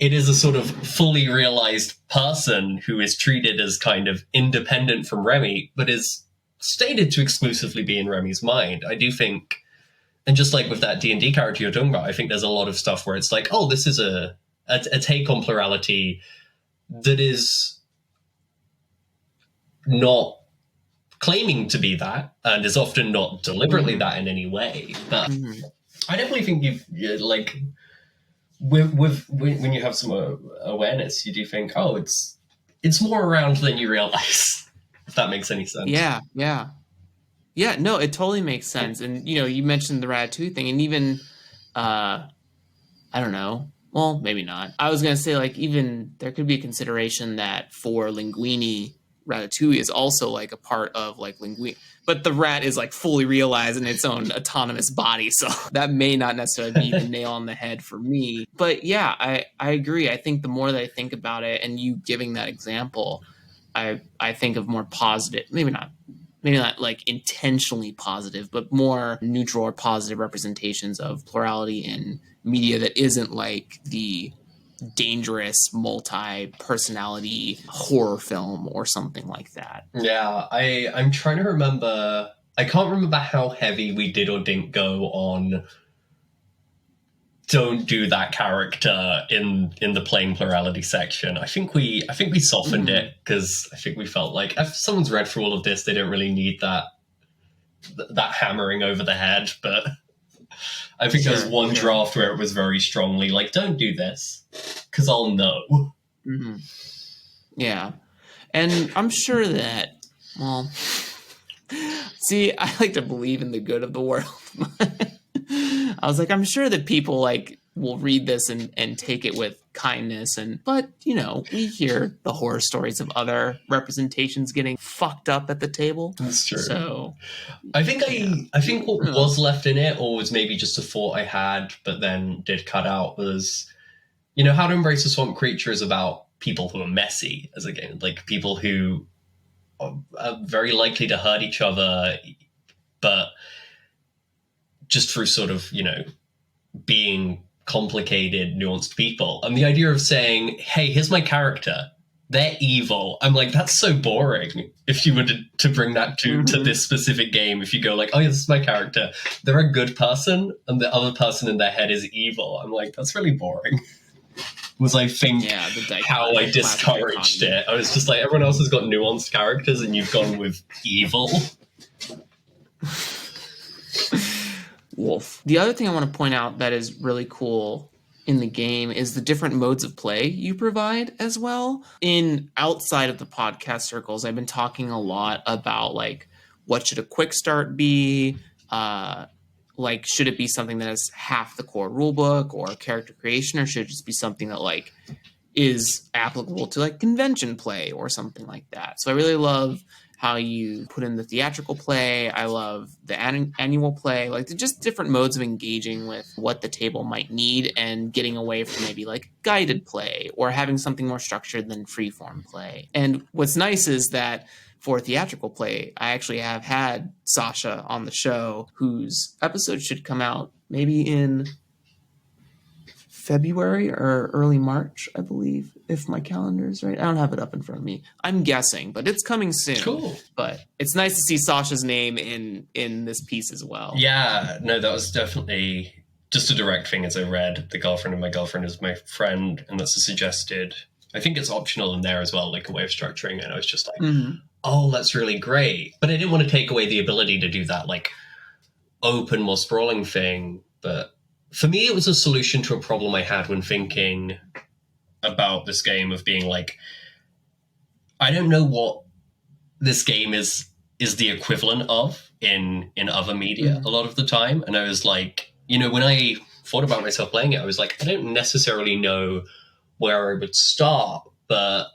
it is a sort of fully realized person who is treated as kind of independent from Remy, but is stated to exclusively be in Remy's mind. I do think, and just like with that D&D character you're talking about, I think there's a lot of stuff where it's like, oh, this is a take on plurality that is not claiming to be that, and is often not deliberately that in any way. But I definitely think you've like when you have some awareness, you do think, oh, it's more around than you realize. If that makes any sense. Yeah, no, it totally makes sense. And, you mentioned the Ratatouille thing, and even, I don't know, well, maybe not. I was going to say, like, even there could be a consideration that for Linguini, Ratatouille is also, like, a part of, like, Linguini. But the rat is, like, fully realized in its own autonomous body, so that may not necessarily be the nail on the head for me. But, yeah, I agree. I think the more that I think about it, and you giving that example, I think of more positive, maybe not like intentionally positive, but more neutral or positive representations of plurality in media that isn't like the dangerous multi-personality horror film or something like that. Yeah, I'm trying to remember. I can't remember how heavy we did or didn't go on don't do that character in the playing plurality section. I think we softened it, because I think we felt like if someone's read through all of this, they don't really need that hammering over the head. But I think there was one draft where it was very strongly like, don't do this, because I'll know. Yeah. And I'm sure that, well, see, I like to believe in the good of the world. I was like, I'm sure that people like will read this and take it with kindness, but we hear the horror stories of other representations getting fucked up at the table. That's true. So I think what was left in it, or was maybe just a thought I had but then did cut out, was How to Embrace a Swamp Creature is about people who are messy as a game, like people who are very likely to hurt each other, but just through sort of, being complicated, nuanced people. And the idea of saying, hey, here's my character, they're evil. I'm like, that's so boring. If you were to bring that to this specific game, if you go like, oh, yeah, this is my character, they're a good person, and the other person in their head is evil. I'm like, that's really boring. Was I think how I discouraged it. I was just like, everyone else has got nuanced characters and you've gone with evil. Wolf. The other thing I want to point out that is really cool in the game is the different modes of play you provide as well. Outside of the podcast circles, I've been talking a lot about like, what should a quick start be? Like, should it be something that has half the core rulebook or character creation, or should it just be something that like is applicable to like convention play or something like that? So I really love how you put in the theatrical play. I love the annual play, like just different modes of engaging with what the table might need and getting away from maybe like guided play or having something more structured than freeform play. And what's nice is that for theatrical play, I actually have had Sasha on the show, whose episode should come out maybe in February or early March, I believe, if my calendar is right. I don't have it up in front of me. I'm guessing, but it's coming soon. Cool. But it's nice to see Sasha's name in this piece as well. Yeah, no, that was definitely just a direct thing as I read. The girlfriend of my girlfriend is my friend, and that's a suggested. I think it's optional in there as well, like a way of structuring it. And I was just like, oh, that's really great. But I didn't want to take away the ability to do that, like, open, more sprawling thing. But for me, it was a solution to a problem I had when thinking about this game of being like, I don't know what this game is the equivalent of in other media a lot of the time. And I was like, you know, when I thought about myself playing it, I was like, I don't necessarily know where I would start, but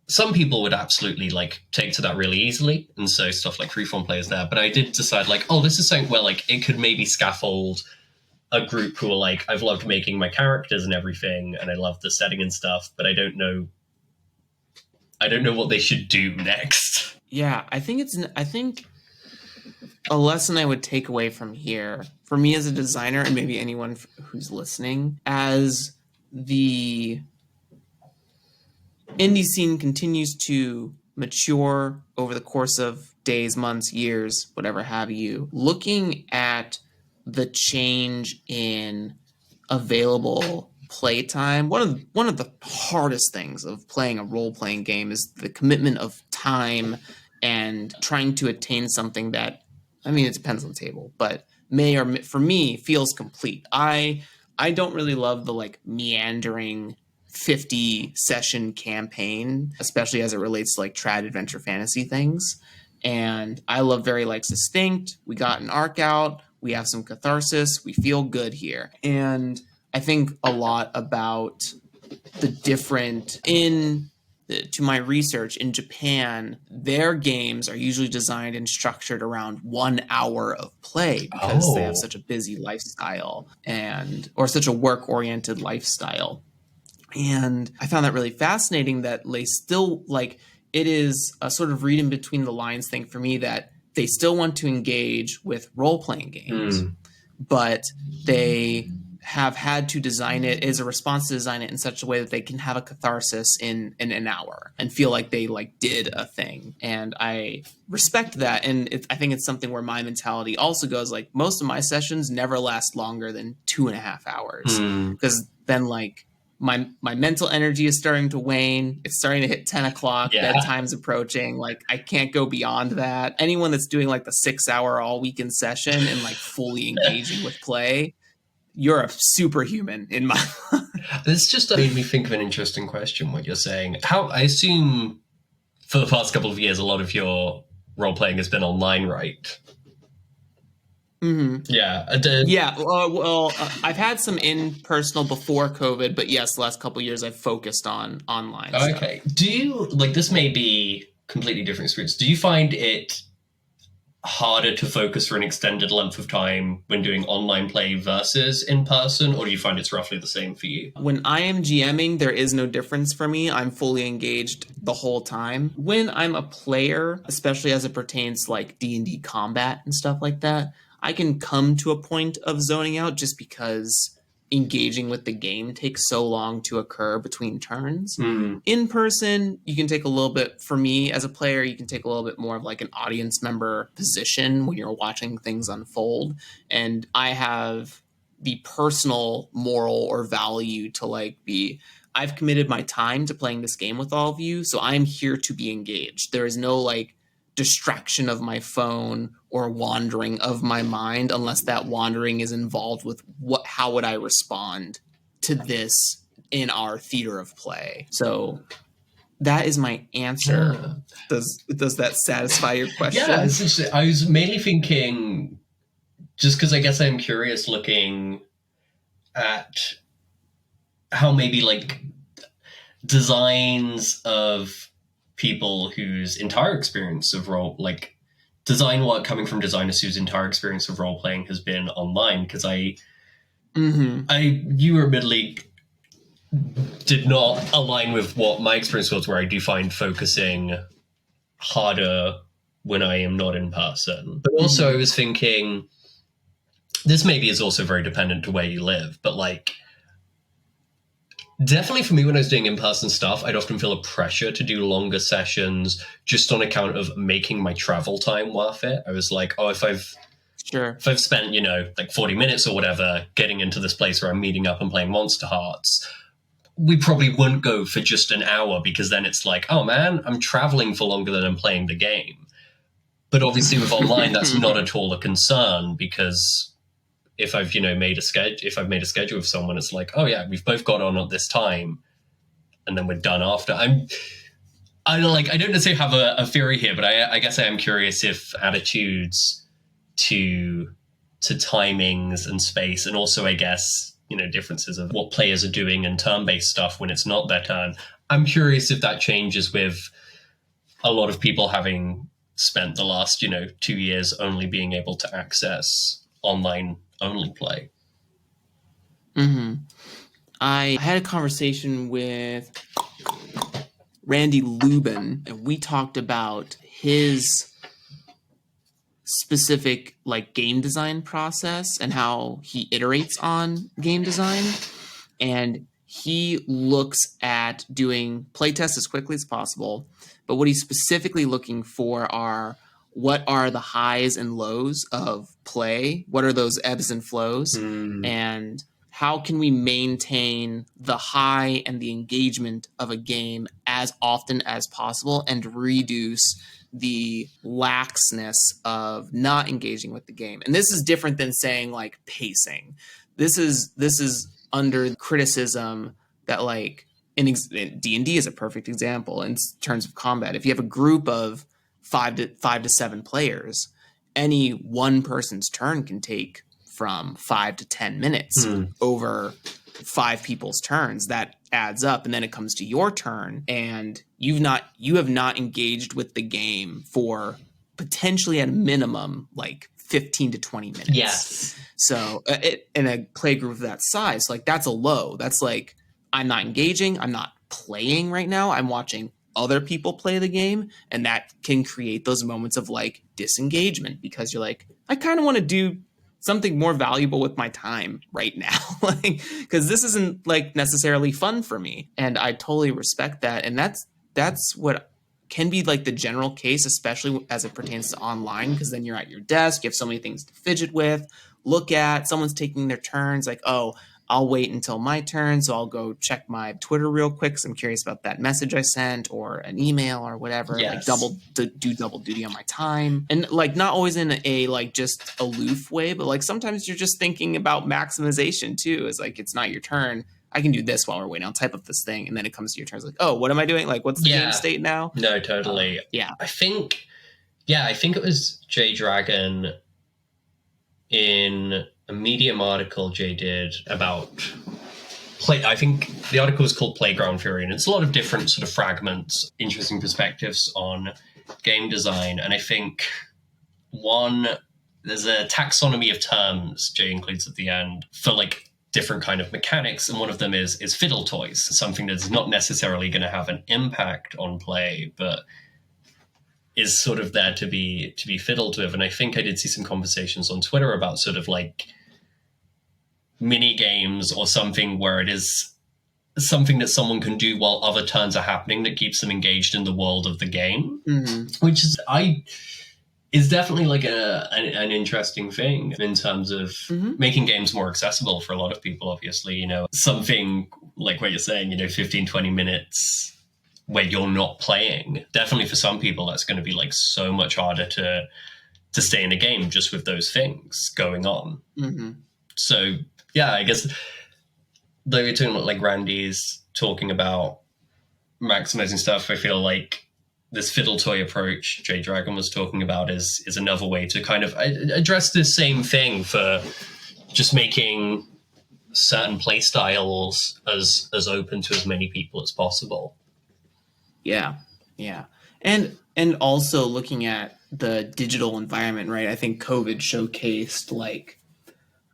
some people would absolutely like take to that really easily. And so stuff like freeform play is there. But I did decide like, oh, this is something where like it could maybe scaffold a group who are like, I've loved making my characters and everything, and I love the setting and stuff, but I don't know what they should do next. Yeah, I think a lesson I would take away from here, for me as a designer, and maybe anyone who's listening, as the indie scene continues to mature over the course of days, months, years, whatever have you, looking at the change in available playtime. One of the hardest things of playing a role-playing game is the commitment of time and trying to attain something that, I mean, it depends on the table, but for me feels complete. I don't really love the like meandering 50 session campaign, especially as it relates to like trad adventure fantasy things. And I love very like succinct. We got an arc out. We have some catharsis. We feel good here. And I think a lot about the different to my research in Japan, their games are usually designed and structured around 1 hour of play because they have such a busy lifestyle or such a work-oriented lifestyle. And I found that really fascinating that they still like, it is a sort of read in between the lines thing for me that they still want to engage with role-playing games, but they have had to design it as a response to design it in such a way that they can have a catharsis in an hour and feel like they like did a thing. And I respect that. And I think it's something where my mentality also goes like, most of my sessions never last longer than 2.5 hours because then like my mental energy is starting to wane. It's starting to hit 10 o'clock. Yeah. Bedtime's approaching. Like I can't go beyond that. Anyone that's doing like the 6-hour all weekend session and like fully engaging with play, you're a superhuman in my This just made me think of an interesting question, what you're saying. I assume for the past couple of years, a lot of your role-playing has been online, right? Mm-hmm. Yeah. Yeah. Well, I've had some in-personal before COVID, but yes, the last couple of years I've focused on online. Okay. Stuff. Do you, like, this may be completely different experience. Do you find it harder to focus for an extended length of time when doing online play versus in person, or do you find it's roughly the same for you? When I am GMing, there is no difference for me. I'm fully engaged the whole time. When I'm a player, especially as it pertains to like D&D combat and stuff like that, I can come to a point of zoning out just because engaging with the game takes so long to occur between turns. In person, you can take a little bit, for me as a player, you can take a little bit more of like an audience member position when you're watching things unfold. And I have the personal moral or value to like I've committed my time to playing this game with all of you, so I'm here to be engaged. There is no like distraction of my phone or wandering of my mind unless that wandering is involved with how would I respond to this in our theater of play. So that is my answer. Does that satisfy your question? Yeah, I was mainly thinking, just because I guess I'm curious looking at how maybe like designs of people whose entire experience of role, like design work coming from designers whose entire experience of role playing has been online. Because you admittedly did not align with what my experience was, where I do find focusing harder when I am not in person. But also I was thinking, this maybe is also very dependent to where you live, but like, definitely for me, when I was doing in-person stuff, I'd often feel a pressure to do longer sessions just on account of making my travel time worth it. I was like, oh, if I've spent, like 40 minutes or whatever getting into this place where I'm meeting up and playing Monster Hearts, we probably wouldn't go for just an hour, because then it's like, oh man, I'm traveling for longer than I'm playing the game. But obviously with online, that's not at all a concern, because if I've, made a schedule with someone, it's like, oh yeah, we've both got on at this time, and then we're done after. I don't necessarily have a theory here, but I guess I am curious if attitudes to timings and space, and also I guess, differences of what players are doing and turn-based stuff when it's not their turn. I'm curious if that changes with a lot of people having spent the last, 2 years only being able to access online only play. I had a conversation with Randy Lubin, and we talked about his specific like game design process and how he iterates on game design. And he looks at doing playtests as quickly as possible, but what he's specifically looking for are, what are the highs and lows of play? What are those ebbs and flows? And how can we maintain the high and the engagement of a game as often as possible and reduce the laxness of not engaging with the game? And this is different than saying like pacing. This is under criticism that like in D&D is a perfect example in terms of combat. If you have a group of 5 to 7 players, any one person's turn can take from 5 to 10 minutes over 5 people's turns. That adds up, and then it comes to your turn, and you have not engaged with the game for potentially at a minimum like 15 to 20 minutes. Yes. So in a play group of that size, like that's a low. That's like, I'm not engaging. I'm not playing right now. I'm watching other people play the game, and that can create those moments of like disengagement, because you're like, I kind of want to do something more valuable with my time right now, like, because this isn't like necessarily fun for me. And I totally respect that. And that's what can be like the general case, especially as it pertains to online, because then you're at your desk, you have so many things to fidget with, look at, someone's taking their turns, like, oh, I'll wait until my turn, so I'll go check my Twitter real quick because I'm curious about that message I sent, or an email or whatever. Yes. Like do double duty on my time. And like not always in a like just aloof way, but like sometimes you're just thinking about maximization too. It's like, it's not your turn, I can do this while we're waiting. I'll type up this thing, and then it comes to your turn. It's like, oh, what am I doing? Like, what's the game state now? No, totally. I think it was Jay Dragon in a Medium article Jay did about I think the article was called Playground Fury, and it's a lot of different sort of fragments, interesting perspectives on game design. And I think there's a taxonomy of terms Jay includes at the end for like different kind of mechanics, and one of them is fiddle toys, something that's not necessarily going to have an impact on play, but is sort of there to be fiddled with. And I think I did see some conversations on Twitter about sort of like mini games or something where it is something that someone can do while other turns are happening that keeps them engaged in the world of the game, which is definitely like an interesting thing in terms of making games more accessible for a lot of people. Obviously, something like what you're saying, 15, 20 minutes where you're not playing. Definitely for some people, that's going to be like so much harder to stay in a game just with those things going on. So yeah, I guess though you're talking about like Randy's talking about maximizing stuff, I feel like this fiddle toy approach Jay Dragon was talking about is another way to kind of address this same thing for just making certain play styles as open to as many people as possible. Yeah. Yeah. And also looking at the digital environment, right? I think COVID showcased like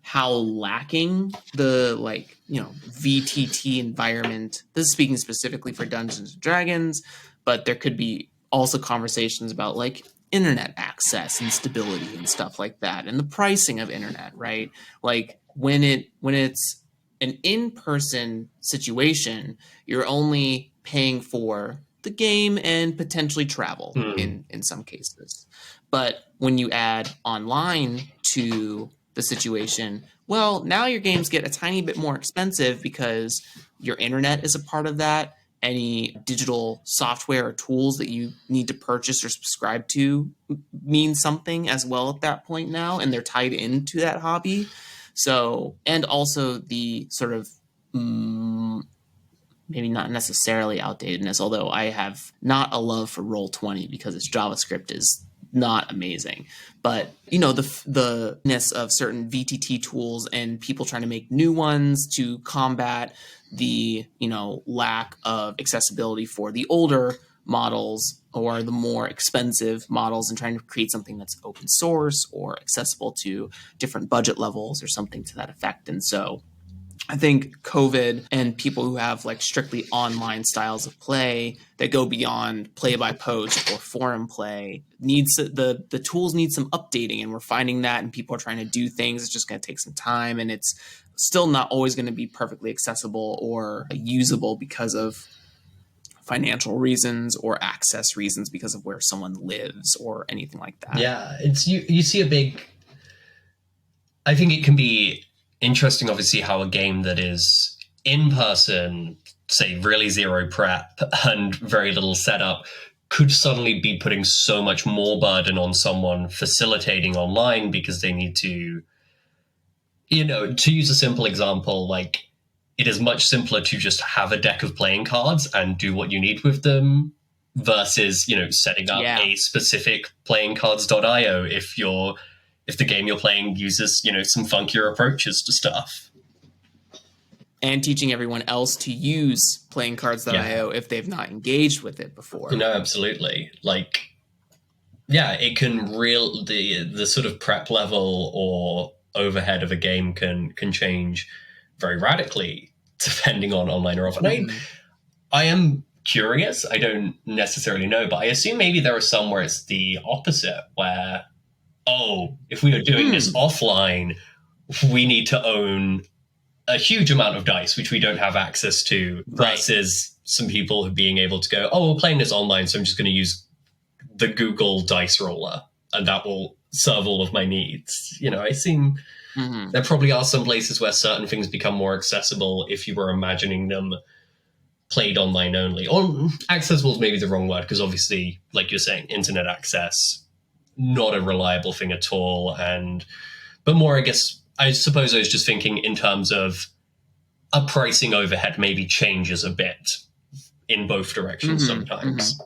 how lacking the like, VTT environment. This is speaking specifically for Dungeons and Dragons, but there could be also conversations about like internet access and stability and stuff like that and the pricing of internet, right? Like when it's an in-person situation, you're only paying for the game and potentially travel in some cases. But when you add online to the situation, well, now your games get a tiny bit more expensive because your internet is a part of that. Any digital software or tools that you need to purchase or subscribe to mean something as well at that point now, and they're tied into that hobby. So, and also the sort of maybe not necessarily outdatedness, although I have not a love for Roll20 because its JavaScript is not amazing. But the ness of certain VTT tools and people trying to make new ones to combat the lack of accessibility for the older models or the more expensive models, and trying to create something that's open source or accessible to different budget levels or something to that effect. And so I think COVID and people who have like strictly online styles of play that go beyond play by post or forum play needs the tools need some updating, and we're finding that, and people are trying to do things. It's just going to take some time, and it's still not always going to be perfectly accessible or usable because of financial reasons or access reasons because of where someone lives or anything like that. Yeah, it's you see a big. I think it can be interesting, obviously, how a game that is in person, say really zero prep and very little setup, could suddenly be putting so much more burden on someone facilitating online because they need to, to use a simple example, like it is much simpler to just have a deck of playing cards and do what you need with them versus, setting up a specific playingcards.io if the game you're playing uses, some funkier approaches to stuff. And teaching everyone else to use playingcards.io if they've not engaged with it before. No, absolutely. Like, yeah, it can the sort of prep level or overhead of a game can change very radically depending on online or offline. I am curious. I don't necessarily know, but I assume maybe there are some where it's the opposite, where if we are doing this offline, we need to own a huge amount of dice, which we don't have access to, versus some people being able to go, we're playing this online, so I'm just going to use the Google dice roller, and that will serve all of my needs. I seem there probably are some places where certain things become more accessible if you were imagining them played online only. Or accessible is maybe the wrong word, because obviously, like you're saying, internet access, not a reliable thing at all. But more, I suppose I was just thinking in terms of a pricing overhead maybe changes a bit in both directions sometimes.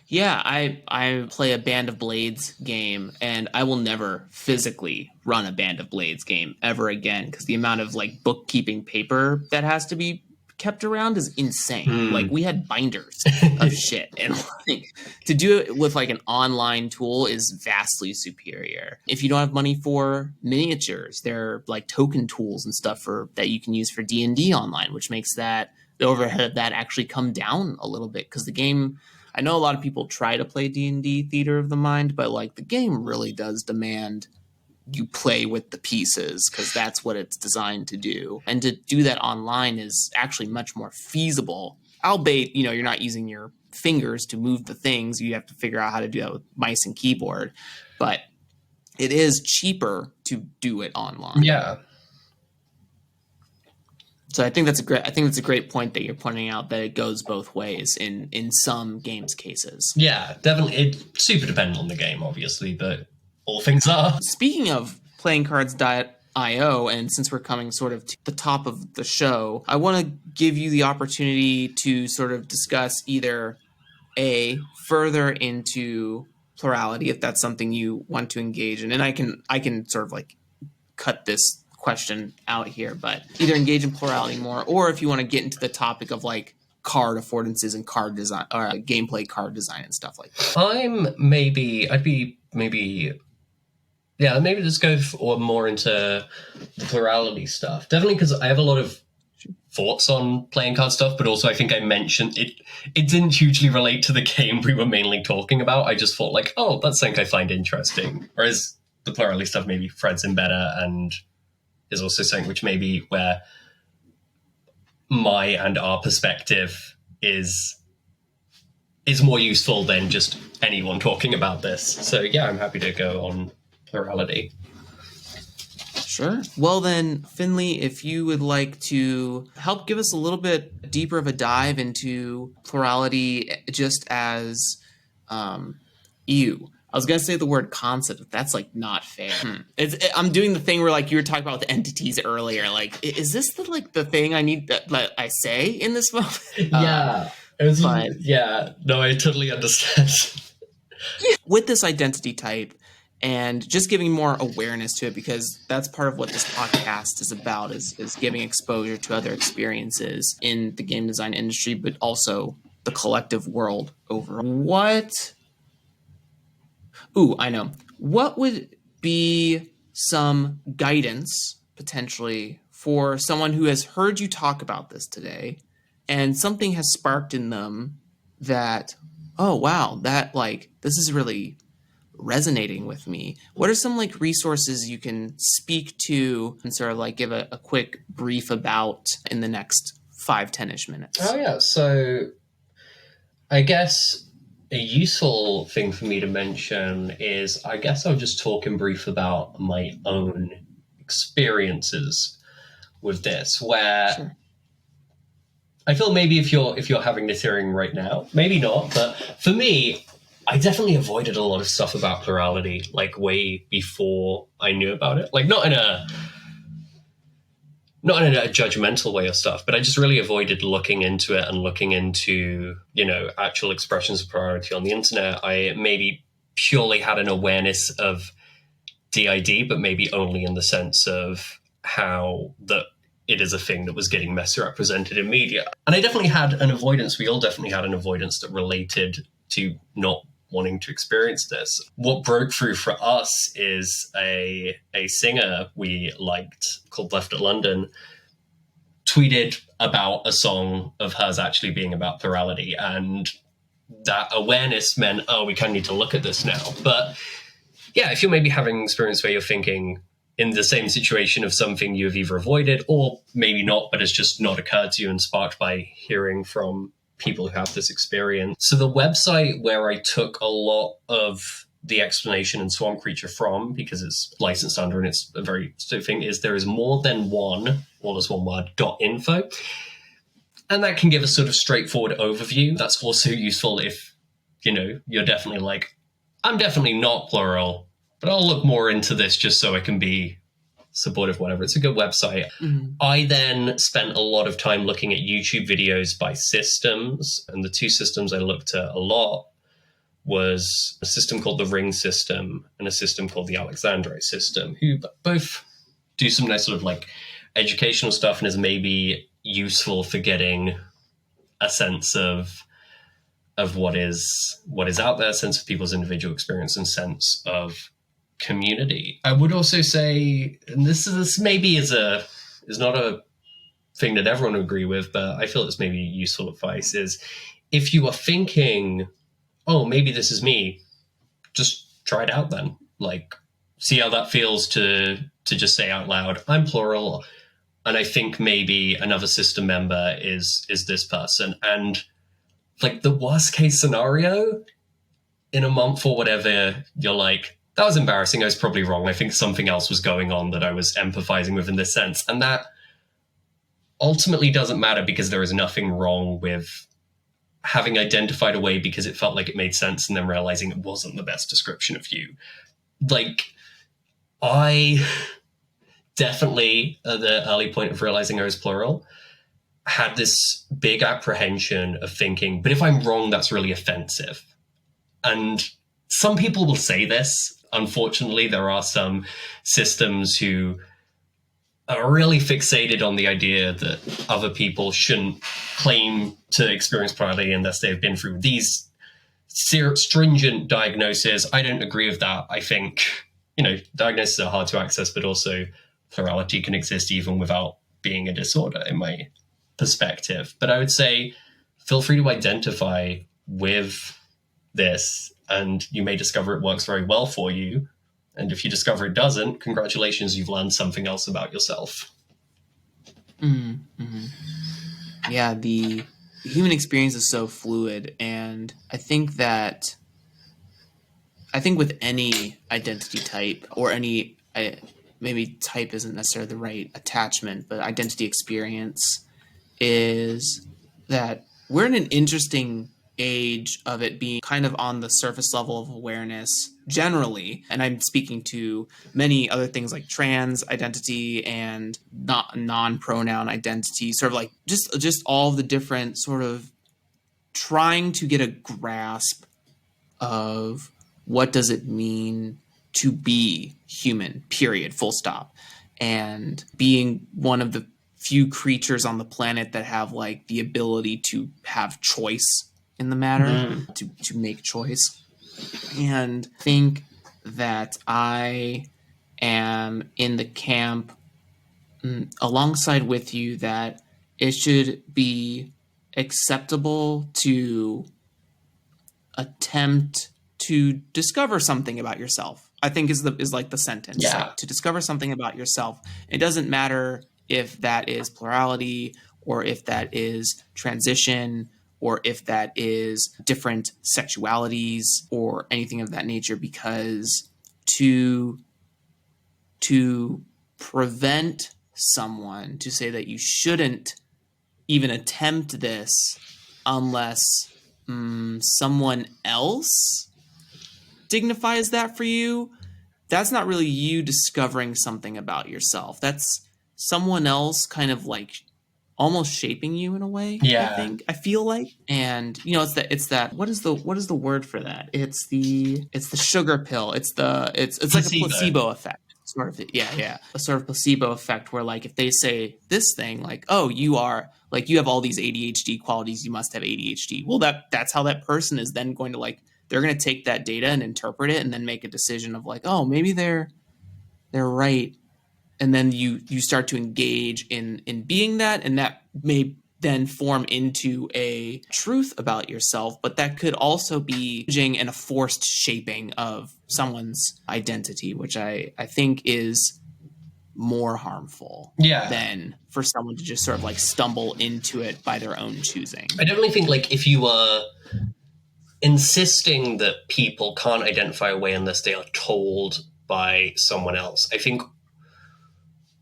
Yeah, I play a Band of Blades game, and I will never physically run a Band of Blades game ever again, because the amount of like bookkeeping paper that has to be kept around is insane. Like, we had binders of shit, and like to do it with like an online tool is vastly superior. If you don't have money for miniatures, there are like token tools and stuff that you can use for D&D online, which makes the overhead of that actually come down a little bit, because the game, I know a lot of people try to play D&D Theater of the Mind, but like the game really does demand you play with the pieces, because that's what it's designed to do. And to do that online is actually much more feasible, albeit, you're not using your fingers to move the things. You have to figure out how to do that with mice and keyboard. But it is cheaper to do it online. Yeah. So I think that's a great point that you're pointing out, that it goes both ways in some games cases. Yeah, definitely. It's super dependent on the game, obviously, but all things are. Speaking of playingcards.io, and since we're coming sort of to the top of the show, I want to give you the opportunity to sort of discuss either further into plurality, if that's something you want to engage in, and I can sort of like cut this question out here, but either engage in plurality more, or if you want to get into the topic of like card affordances and card design or gameplay card design and stuff like that? Maybe let's go more into the plurality stuff. Definitely because I have a lot of thoughts on playing card stuff, but also I think I mentioned it. It didn't hugely relate to the game we were mainly talking about. I just thought like, oh, that's something I find interesting. Whereas the plurality stuff maybe threads in better and is also something which maybe where my and our perspective is more useful than just anyone talking about this. So yeah, I'm happy to go on plurality. Sure. Well then, Finley, if you would like to help give us a little bit deeper of a dive into plurality, just as you. I was gonna say the word concept, but that's like not fair. I'm doing the thing where like you were talking about the entities earlier. Like, is this the thing I need that I say in this moment? Yeah. No, I totally understand. With this identity type and just giving more awareness to it, because that's part of what this podcast is about, is giving exposure to other experiences in the game design industry, but also the collective world overall. I know. What would be some guidance potentially for someone who has heard you talk about this today and something has sparked in them that, oh, wow, that like, this is really resonating with me? What are some like resources you can speak to and sort of like give a quick brief about in the next 5-10ish minutes? Oh yeah, so I guess a useful thing for me to mention is I guess I'll just talk in brief about my own experiences with this, where sure. I feel maybe if you're having this hearing right now, maybe not, but for me, I definitely avoided a lot of stuff about plurality, like way before I knew about it. Like not in a judgmental way of stuff, but I just really avoided looking into it and looking into, actual expressions of plurality on the internet. I maybe purely had an awareness of DID, but maybe only in the sense of how that it is a thing that was getting misrepresented in media. And I definitely had an avoidance. We all definitely had an avoidance that related to not wanting to experience this. What broke through for us is a singer we liked called Left at London tweeted about a song of hers actually being about plurality, and that awareness meant, oh, we kind of need to look at this now. But yeah, if you're maybe having an experience where you're thinking in the same situation of something you've either avoided or maybe not, but it's just not occurred to you and sparked by hearing from people who have this experience. So the website where I took a lot of the explanation in Swamp Creature from, because it's licensed under and it's a very specific thing, is there is more than one, all as one word, .info. And that can give a sort of straightforward overview. That's also useful if, you're definitely like, I'm definitely not plural, but I'll look more into this just so I can be supportive, whatever. It's a good website. Mm-hmm. I then spent a lot of time looking at YouTube videos by systems, and the two systems I looked at a lot was a system called the Ring system and a system called the Alexandrite system, who both do some nice sort of like educational stuff and is maybe useful for getting a sense of what is out there, sense of people's individual experience and sense of community. I would also say, and this maybe is not a thing that everyone would agree with, but I feel it's maybe useful advice, is if you are thinking, oh, maybe this is me, just try it out then. Like, see how that feels to just say out loud, I'm plural, and I think maybe another system member is this person. And like the worst case scenario, in a month or whatever, you're like, that was embarrassing. I was probably wrong. I think something else was going on that I was empathizing with in this sense. And that ultimately doesn't matter, because there is nothing wrong with having identified a way because it felt like it made sense and then realizing it wasn't the best description of you. Like, I definitely, at the early point of realizing I was plural, had this big apprehension of thinking, but if I'm wrong, that's really offensive. And some people will say this. Unfortunately, there are some systems who are really fixated on the idea that other people shouldn't claim to experience plurality unless they've been through these stringent diagnoses. I don't agree with that. I think, diagnoses are hard to access, but also plurality can exist even without being a disorder, in my perspective. But I would say feel free to identify with this, and you may discover it works very well for you. And if you discover it doesn't, congratulations, you've learned something else about yourself. Mm-hmm. Yeah, the human experience is so fluid, and I think with any identity type, or maybe type isn't necessarily the right attachment, but identity experience is that we're in an interesting age of it being kind of on the surface level of awareness generally, and I'm speaking to many other things like trans identity and not non-pronoun identity, sort of like just all the different sort of trying to get a grasp of what does it mean to be human, period, full stop, and being one of the few creatures on the planet that have like the ability to have choice in the matter, to make choice. And think that I am in the camp alongside with you that it should be acceptable to attempt to discover something about yourself. I think is like the sentence. Yeah. Like, to discover something about yourself. It doesn't matter if that is plurality, or if that is transition, or if that is different sexualities or anything of that nature, because to prevent someone to say that you shouldn't even attempt this unless someone else dignifies that for you, that's not really you discovering something about yourself. That's someone else kind of like almost shaping you in a way. Yeah. I feel like, and it's that what is the word for that? It's the sugar pill. It's like a placebo effect. Sort of, yeah, a sort of placebo effect where, like, if they say this thing, like, oh, you have all these ADHD qualities, you must have ADHD. Well, that's how that person is then going to, like, they're going to take that data and interpret it and then make a decision of like, oh, maybe they're right. And then you start to engage in being that, and that may then form into a truth about yourself, but that could also be and a forced shaping of someone's identity, which I think is more harmful than for someone to just sort of like stumble into it by their own choosing. I definitely think, like, if you are insisting that people can't identify a way unless they are told by someone else, I think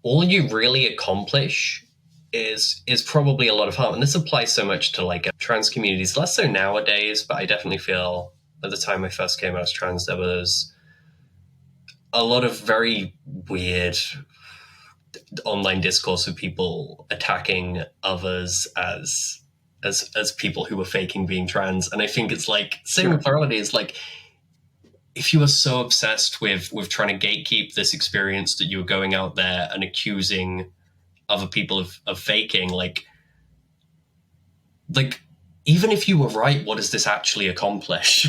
all you really accomplish is probably a lot of harm. And this applies so much to, like, trans communities, less so nowadays, but I definitely feel at the time I first came out as trans, there was a lot of very weird online discourse of people attacking others as people who were faking being trans. And I think it's like, same with plurality, is like, if you are so obsessed with trying to gatekeep this experience that you're going out there and accusing other people of faking, like even if you were right, what does this actually accomplish?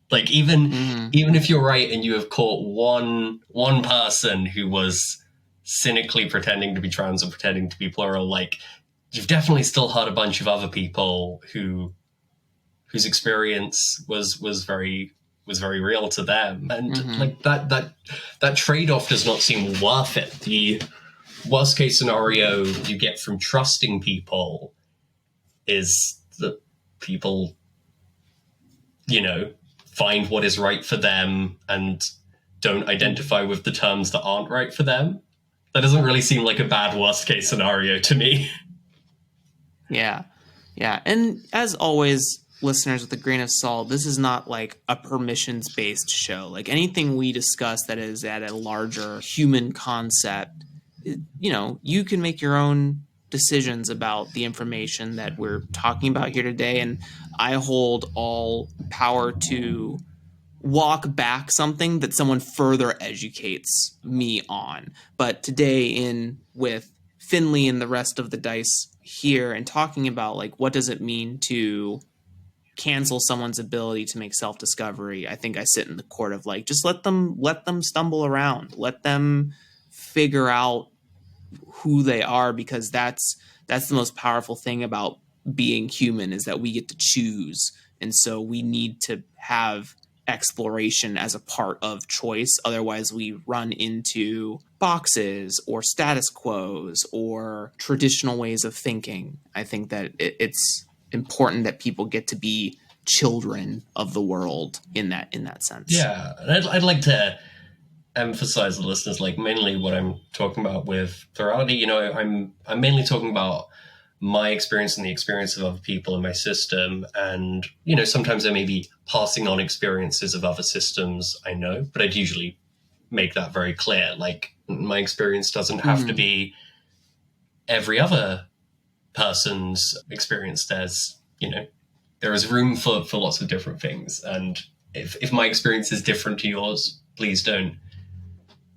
Like, even if you're right and you have caught one person who was cynically pretending to be trans or pretending to be plural, like, you've definitely still hurt a bunch of other people whose experience was very real to them. And like that trade-off does not seem worth it. The worst case scenario you get from trusting people is that people, find what is right for them and don't identify with the terms that aren't right for them. That doesn't really seem like a bad worst case scenario to me. Yeah. And as always, listeners, with a grain of salt, this is not like a permissions-based show. Like, anything we discuss that is at a larger human concept, you can make your own decisions about the information that we're talking about here today. And I hold all power to walk back something that someone further educates me on. But today with Finley and the rest of the dice here and talking about like what does it mean to cancel someone's ability to make self-discovery, I think I sit in the court of like just let them stumble around, let them figure out who they are, because that's the most powerful thing about being human, is that we get to choose. And so we need to have exploration as a part of choice. Otherwise, we run into boxes or status quos or traditional ways of thinking. I think that it's important that people get to be children of the world in that sense. Yeah, and I'd like to emphasize the listeners, like mainly what I'm talking about with plurality. You know, I'm mainly talking about my experience and the experience of other people in my system. And, you know, sometimes I may be passing on experiences of other systems I know, but I'd usually make that very clear. Like, my experience doesn't have to be every other person's experience. There's, you know, there is room for lots of different things. And if my experience is different to yours, please don't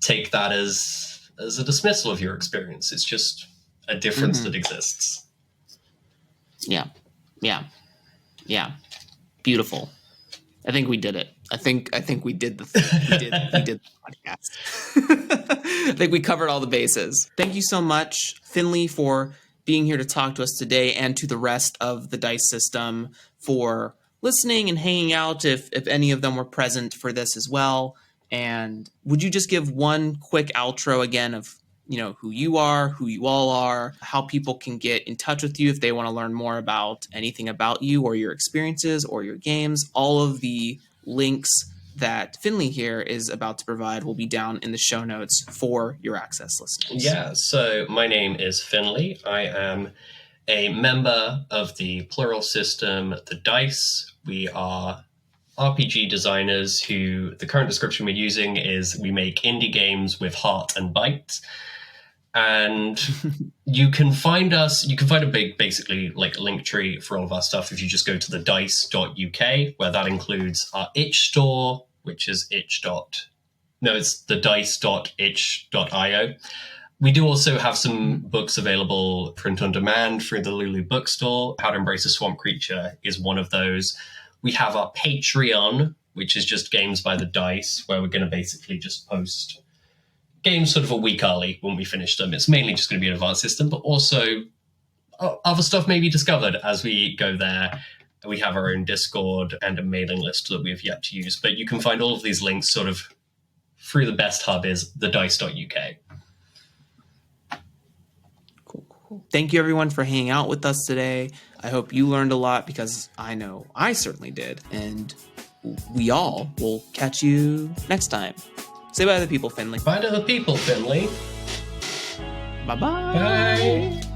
take that as a dismissal of your experience. It's just a difference that exists. Yeah. Beautiful. I think we did it. I think we did the thing. We did the podcast. I think we covered all the bases. Thank you so much, Finley, for being here to talk to us today, and to the rest of the dice system for listening and hanging out if any of them were present for this as well. And would you just give one quick outro again of, you know, who you are, who you all are, how people can get in touch with you if they want to learn more about anything about you or your experiences or your games? All of the links that Finley here is about to provide will be down in the show notes for your access listeners. Yeah, so my name is Finley. I am a member of the Plural system, the Dice. We are RPG designers who, the current description we're using is we make indie games with heart and bite. And you can find us, you can find a basically like link tree for all of our stuff if you just go to the dice.uk, where that includes our itch store, which is it's the dice.itch.io. We do also have some books available print on demand through the Lulu bookstore. How to Embrace a Swamp Creature is one of those. We have our Patreon, which is just Games by the Dice, where we're going to basically just post games sort of a week early when we finish them. It's mainly just going to be an advanced system, but also other stuff may be discovered as we go there. We have our own Discord and a mailing list that we have yet to use, but you can find all of these links sort of through the best hub is thedice.uk. Cool. Thank you everyone for hanging out with us today. I hope you learned a lot, because I know I certainly did. And we all will catch you next time. Say bye to the people, Finley. Bye to the people, Finley. Bye-bye. Bye.